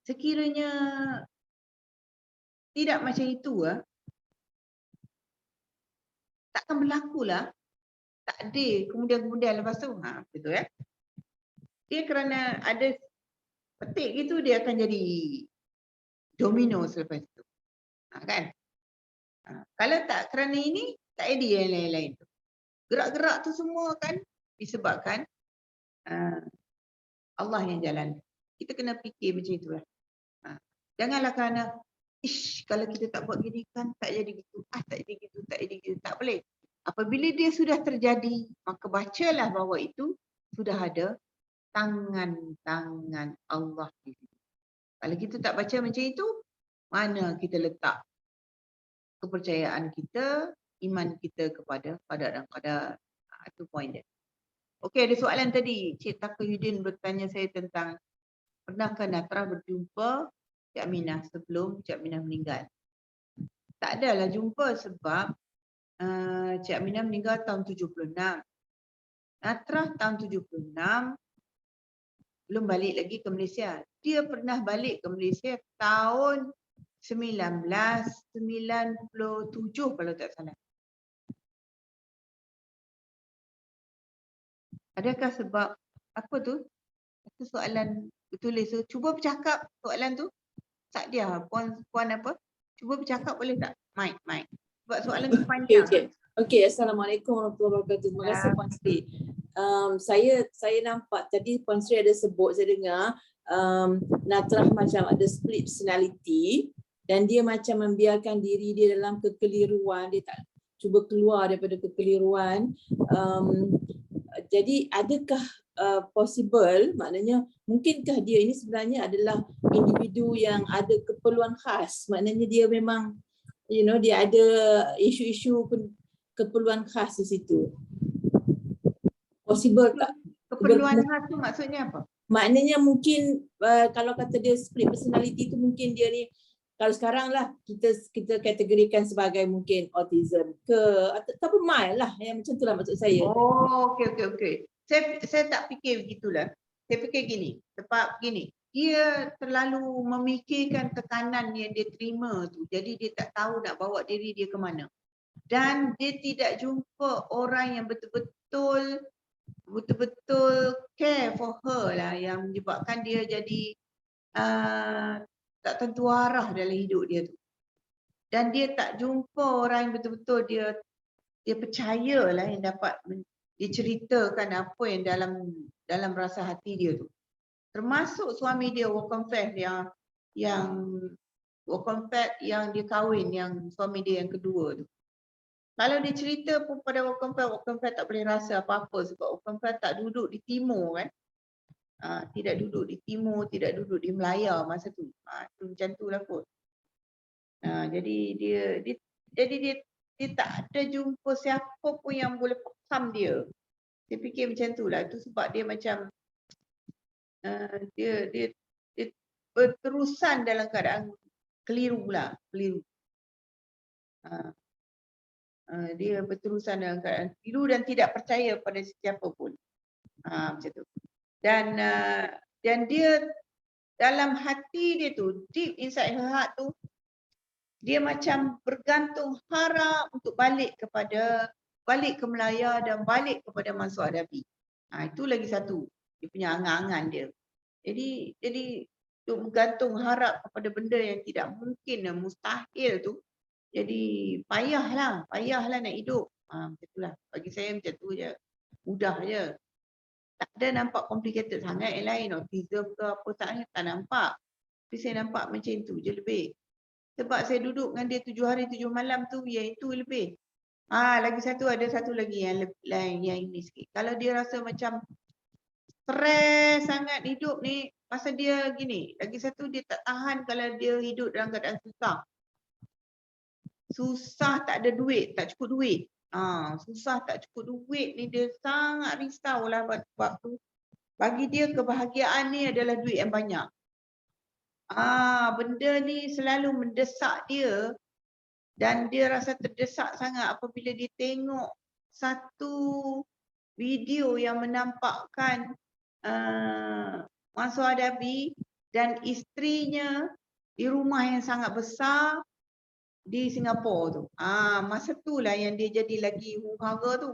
Sekiranya tidak macam itu takkan berlakulah takdir kemudian lepas tu betul ya. Dia kerana ada petik gitu dia akan jadi domino selepas itu. Kan? Kalau tak kerana ini, tak ada yang lain-lain tu. Gerak-gerak tu semua kan disebabkan Allah yang jalan. Kita kena fikir macam itulah. Janganlah kerana kalau kita tak buat gini kan tak jadi gitu. Tak jadi gitu, tak jadi gitu. Tak boleh. Apabila dia sudah terjadi, maka bacalah bahawa itu sudah ada tangan Allah di situ. Kalau kita tak baca macam itu, mana kita letak kepercayaan kita, iman kita kepada qadar dan qadar. Itu poin dia. Okey, ada soalan tadi. Cik Taqiyuddin bertanya saya tentang pernahkah Natrah berjumpa Cik Aminah sebelum Cik Aminah meninggal? Tak adalah jumpa sebab Cik Aminah meninggal tahun 76. Natrah tahun 76 belum balik lagi ke Malaysia. Dia pernah balik ke Malaysia tahun 1997 kalau tak salah. Adakah sebab apa tu? Itu soalan bertulis tu. Cuba bercakap soalan tu. Tak dia, puan apa? Cuba bercakap boleh tak? Mic. Sebab soalan tu panjang. Okey, Assalamualaikum warahmatullahi wabarakatuh. Terima kasih Puan Sri. Saya nampak tadi Puan Sri ada sebut, saya dengar Natrah macam ada split personality dan dia macam membiarkan diri dia dalam kekeliruan, dia tak cuba keluar daripada kekeliruan. Jadi adakah possible, maknanya mungkinkah dia ini sebenarnya adalah individu yang ada keperluan khas, maknanya dia memang dia ada isu-isu keperluan khas di situ. Possible tak? Keperluan khas tu maksudnya apa? Maknanya mungkin kalau kata dia split personality tu mungkin dia ni, kalau sekarang lah kita kategorikan sebagai mungkin autism ke ataupun mild lah, yang macam itulah maksud saya. Oh, okey. Saya tak fikir begitulah. Saya fikir gini, sebab gini, dia terlalu memikirkan tekanan yang dia terima tu. Jadi dia tak tahu nak bawa diri dia ke mana. Dan dia tidak jumpa orang yang betul-betul care for her lah, yang menyebabkan dia jadi tak tentu arah dalam hidup dia tu. Dan dia tak jumpa orang yang betul-betul dia percayalah yang dapat diceritakan apa yang dalam rasa hati dia tu. Termasuk suami dia Wokonfet yang dia kahwin, yang suami dia yang kedua tu. Kalau dia cerita pun pada Wokonfet tak boleh rasa apa-apa sebab Wokonfet tak duduk di timur kan. Tidak duduk di timur, tidak duduk di Melaya masa tu. Tu macam tu lah kot. Jadi dia tak ada jumpa siapa pun yang boleh faham dia. Saya fikir macam tu lah. Itu sebab dia macam dia berterusan dalam keadaan keliru lah. Dia berterusan dalam keadaan keliru dan tidak percaya pada sesiapa pun. Macam tu. Dan dia dalam hati dia tu, deep inside her heart tu, dia macam bergantung harap untuk balik ke Melaya dan balik kepada Mansur Adabi. Itu lagi satu. Dia punya angan-angan dia. Jadi untuk bergantung harap kepada benda yang tidak mungkin dan mustahil tu, jadi payahlah nak hidup. Macam itulah. Bagi saya macam tu je. Mudah je. Tak ada nampak complicated sangat yang lain. Autism ke apa tak nampak. Tapi saya nampak macam tu je lebih. Sebab saya duduk dengan dia 7 hari 7 malam tu, yang itu lebih. Ada satu lagi yang ini sikit. Kalau dia rasa macam stres sangat hidup ni, pasal dia gini. Lagi satu, dia tak tahan kalau dia hidup dalam keadaan susah. Susah tak ada duit, tak cukup duit. Susah tak cukup duit ni dia sangat risau lah sebab tu. Bagi dia kebahagiaan ni adalah duit yang banyak. Benda ni selalu mendesak dia dan dia rasa terdesak sangat apabila dia tengok satu video yang menampakkan Mansur Adabi dan isterinya di rumah yang sangat besar di Singapura tu. Masa tu lah yang dia jadi lagi huru-hara tu.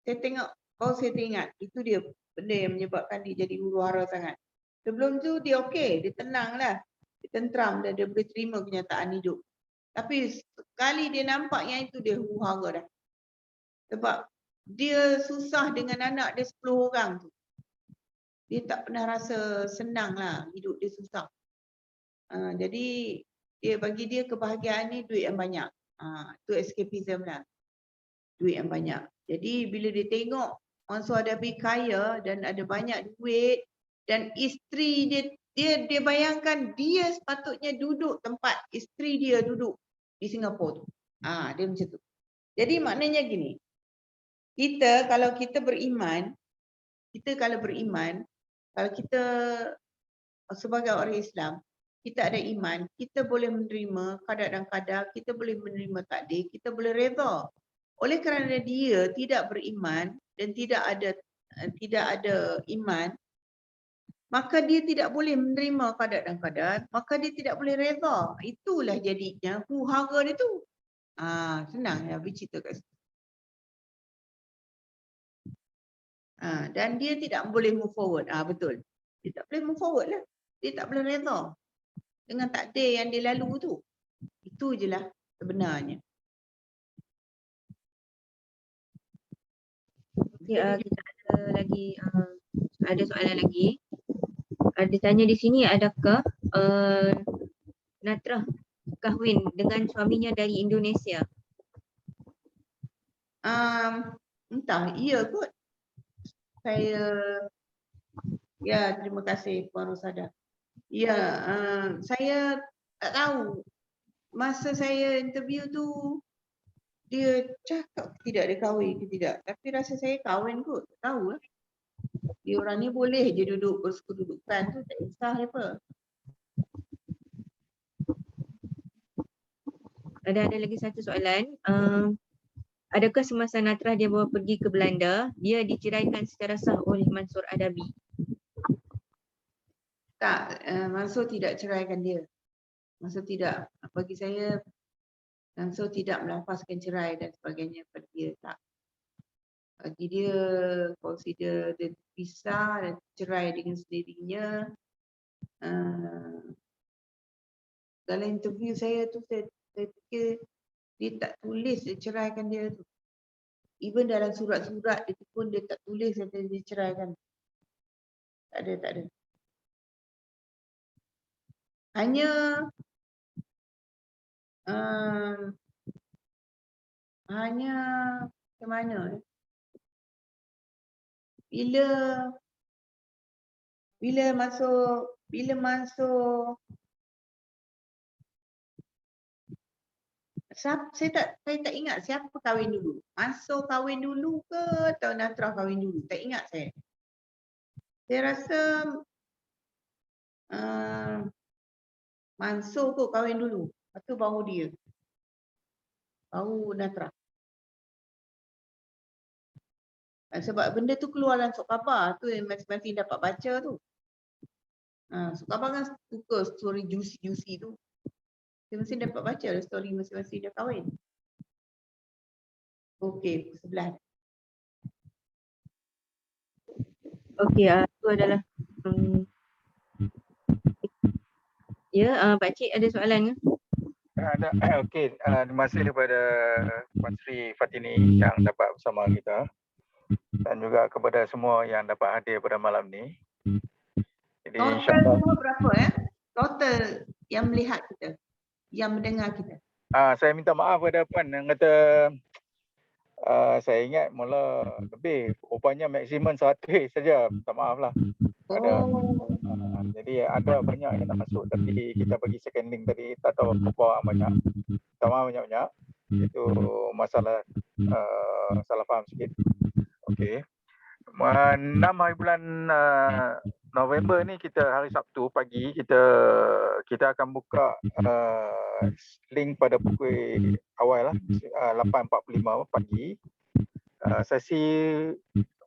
Saya tengok, baru saya teringat, itu dia benda yang menyebabkan dia jadi huru-hara sangat. Sebelum tu dia okey, dia tenang lah. Dia tentram dan dia boleh terima kenyataan hidup. Tapi sekali dia nampak yang itu, dia huru-hara dah. Sebab dia susah dengan anak dia 10 orang tu. Dia tak pernah rasa senang lah hidup dia susah. Jadi bagi dia kebahagiaan ni duit yang banyak. Itu escapism lah. Duit yang banyak. Jadi bila dia tengok Mansur Adabi kaya dan ada banyak duit dan isteri dia bayangkan dia sepatutnya duduk tempat isteri dia duduk di Singapura tu. Dia macam tu. Jadi maknanya gini. Kalau kita beriman, kalau kita sebagai orang Islam, kita ada iman, kita boleh menerima qada dan qadar, kita boleh menerima takdir, kita boleh redha. Oleh kerana dia tidak beriman dan tidak ada iman, maka dia tidak boleh menerima qada dan qadar, maka dia tidak boleh redha. Itulah jadinya huru-hara dia tu. Senang ya bercerita kat situ. Dan dia tidak boleh move forward. Betul. Dia tak boleh move forward lah. Dia tak boleh redha dengan takdir yang dia lalu tu. Itu je lah sebenarnya. Kita ada lagi ada soalan lagi. Ada tanya di sini, adakah Natrah kahwin dengan suaminya dari Indonesia? Entah, iya kot. Terima kasih Puan Rosada. Saya tak tahu. Masa saya interview tu, dia cakap tidak dia kahwin ke tidak. Tapi rasa saya kahwin kot. Tak tahu lah. Dia orang ni boleh je duduk bersekedudukan tu. Tak kisah apa. Ada lagi satu soalan. Adakah semasa Natrah dia bawa pergi ke Belanda, dia diceraikan secara sah oleh Mansur Adabi? Tak, Mansur tidak ceraikan dia. Mansur tidak, bagi saya Mansur tidak melafazkan cerai dan sebagainya pada dia, tak. Bagi dia consider dia pisah dan cerai dengan sendirinya. Dalam interview saya tu saya fikir dia tak tulis dia ceraikan dia tu. Even dalam surat-surat itu pun dia tak tulis dia ceraikan. Tak ada. Hanya ke mana? Bila masuk saya tak ingat siapa kahwin dulu. Mansur kahwin dulu ke atau Natrah kahwin dulu? Tak ingat saya. Saya rasa Mansur kot kahwin dulu. Lepas tu baru dia. Baru Natrah. Sebab benda tu keluar dalam surat khabar tu yang masing-masing dapat baca tu. Surat khabar kan suka story juicy tu. Masing-masing dapat baca story masing-masing dah kahwin. Okey, sebelah. Okey, itu adalah Pak Cik ada soalan ke? Ada. Okey, terima kasih kepada Puan Sri Fatini yang dapat bersama kita dan juga kepada semua yang dapat hadir pada malam ni. Jadi Total semua berapa Total yang melihat kita, yang mendengar kita. Saya minta maaf kepada Puan yang kata saya ingat mula lebih, rupanya maksimum 100 saja. Minta maaf lah. Jadi ada banyak yang nak masuk tapi kita bagi second link tadi tak tahu berapa banyak. Minta maaf banyak-banyak. Itu masalah salah faham sikit. Okey. 6 hari bulan November ni kita hari Sabtu pagi kita akan buka link pada pukul awal lah 8.45 pagi. Sesi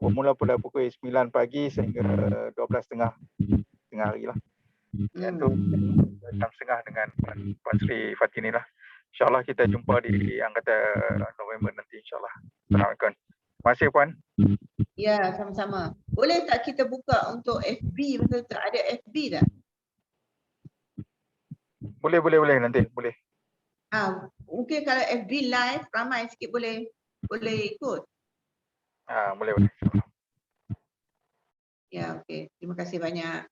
bermula pada pukul 9 pagi sehingga 12.30 tengah hari lah. Iaitu jam setengah dengan Puan Sri Fatini lah. InsyaAllah kita jumpa di anggota November nanti insyaAllah. Assalamualaikum. Terima kasih Puan. Ya, sama-sama. Boleh tak kita buka untuk FB betul tak? Ada FB tak? Boleh nanti boleh. Mungkin kalau FB live ramai sikit boleh ikut. Boleh. Ya, okey. Terima kasih banyak.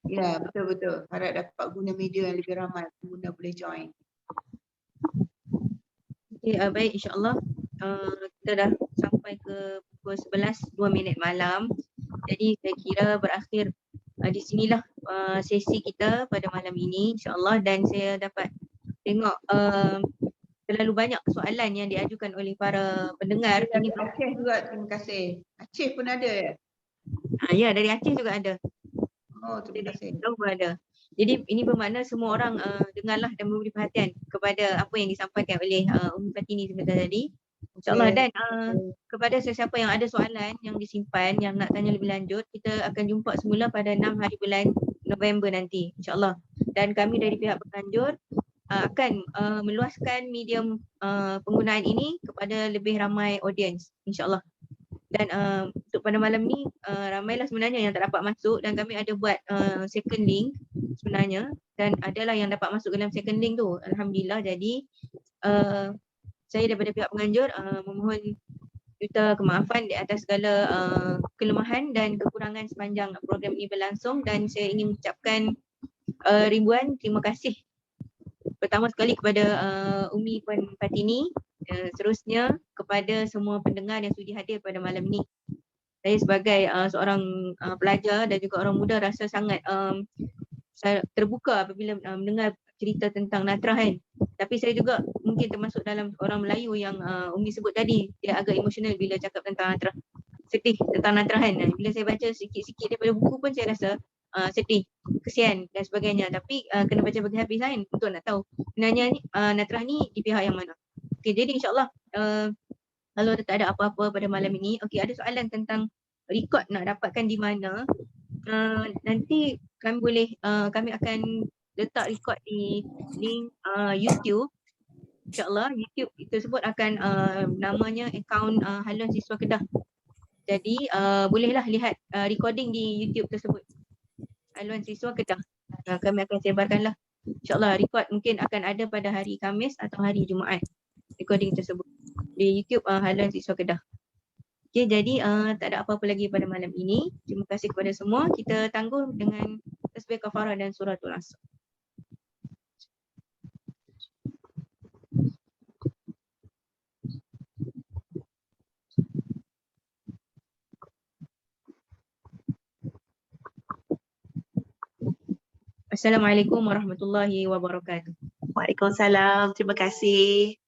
Ya, betul. Harap dapat guna media yang lebih ramai, pengguna boleh join. Okey, baik, insyaAllah kita dah sampai ke pukul 11, 2 minit malam. Jadi saya kira berakhir di sinilah sesi kita pada malam ini insyaAllah, dan saya dapat tengok terlalu banyak soalan yang diajukan oleh para pendengar. Ini Aceh juga, terima kasih. Aceh pun ada ya? Ya, dari Aceh juga ada. Oh, terima kasih. Ada. Jadi ini bermakna semua orang dengarlah dan memberi perhatian kepada apa yang disampaikan oleh Umi Fatini sebentar tadi. InsyaAllah. Dan kepada sesiapa yang ada soalan yang disimpan, yang nak tanya lebih lanjut, kita akan jumpa semula pada 6 hari bulan November nanti insyaAllah. Dan kami dari pihak penganjur akan meluaskan medium penggunaan ini kepada lebih ramai audiens insyaAllah. Dan untuk pada malam ni ramailah sebenarnya yang tak dapat masuk, dan kami ada buat second link sebenarnya, dan adalah yang dapat masuk dalam second link tu, alhamdulillah. Jadi saya daripada pihak penganjur memohon juta kemaafan di atas segala kelemahan dan kekurangan sepanjang program ini berlangsung, dan saya ingin mengucapkan ribuan terima kasih pertama sekali kepada Umi Puan Fatini, seterusnya kepada semua pendengar yang sudi hadir pada malam ini. Saya sebagai seorang pelajar dan juga orang muda rasa sangat terbuka apabila mendengar cerita tentang Natrah kan. Tapi saya juga mungkin termasuk dalam orang Melayu yang Umi sebut tadi, dia agak emosional bila cakap tentang Natrah. Sedih tentang Natrah kan. Bila saya baca sikit-sikit daripada buku pun saya rasa sedih, kesian dan sebagainya. Tapi kena baca bagi habis kan untuk nak tahu sebenarnya Natrah ni di pihak yang mana. Okay, jadi insyaAllah Kalau tak ada apa-apa pada malam ini, okey, ada soalan tentang record nak dapatkan di mana. Nanti kami akan letak record di link YouTube. InsyaAllah YouTube tersebut akan namanya akaun Haluan Siswa Kedah. Jadi bolehlah lihat recording di YouTube tersebut. Haluan Siswa Kedah. Kami akan sebarkanlah. InsyaAllah record mungkin akan ada pada hari Khamis atau hari Jumaat. Recording tersebut di YouTube Haluan Siswa Kedah. Okay, jadi tak ada apa-apa lagi pada malam ini. Terima kasih kepada semua. Kita tangguh dengan tasbih kafarah dan suratul Asr. Assalamualaikum warahmatullahi wabarakatuh. Waalaikumsalam. Terima kasih.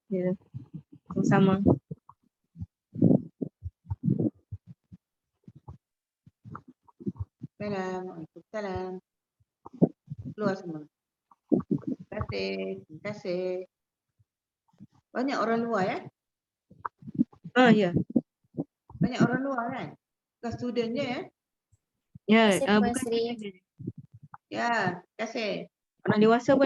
Ya, sama-sama. Waalaikumsalam. Keluar semua. Terima kasih. Terima kasih. Banyak orang luar ya? Ya. Banyak orang luar kan? Bukan student je ya? Ya, Terima kasih, Puan bukan Sri. student. Ya, terima kasih. Orang dewasa pun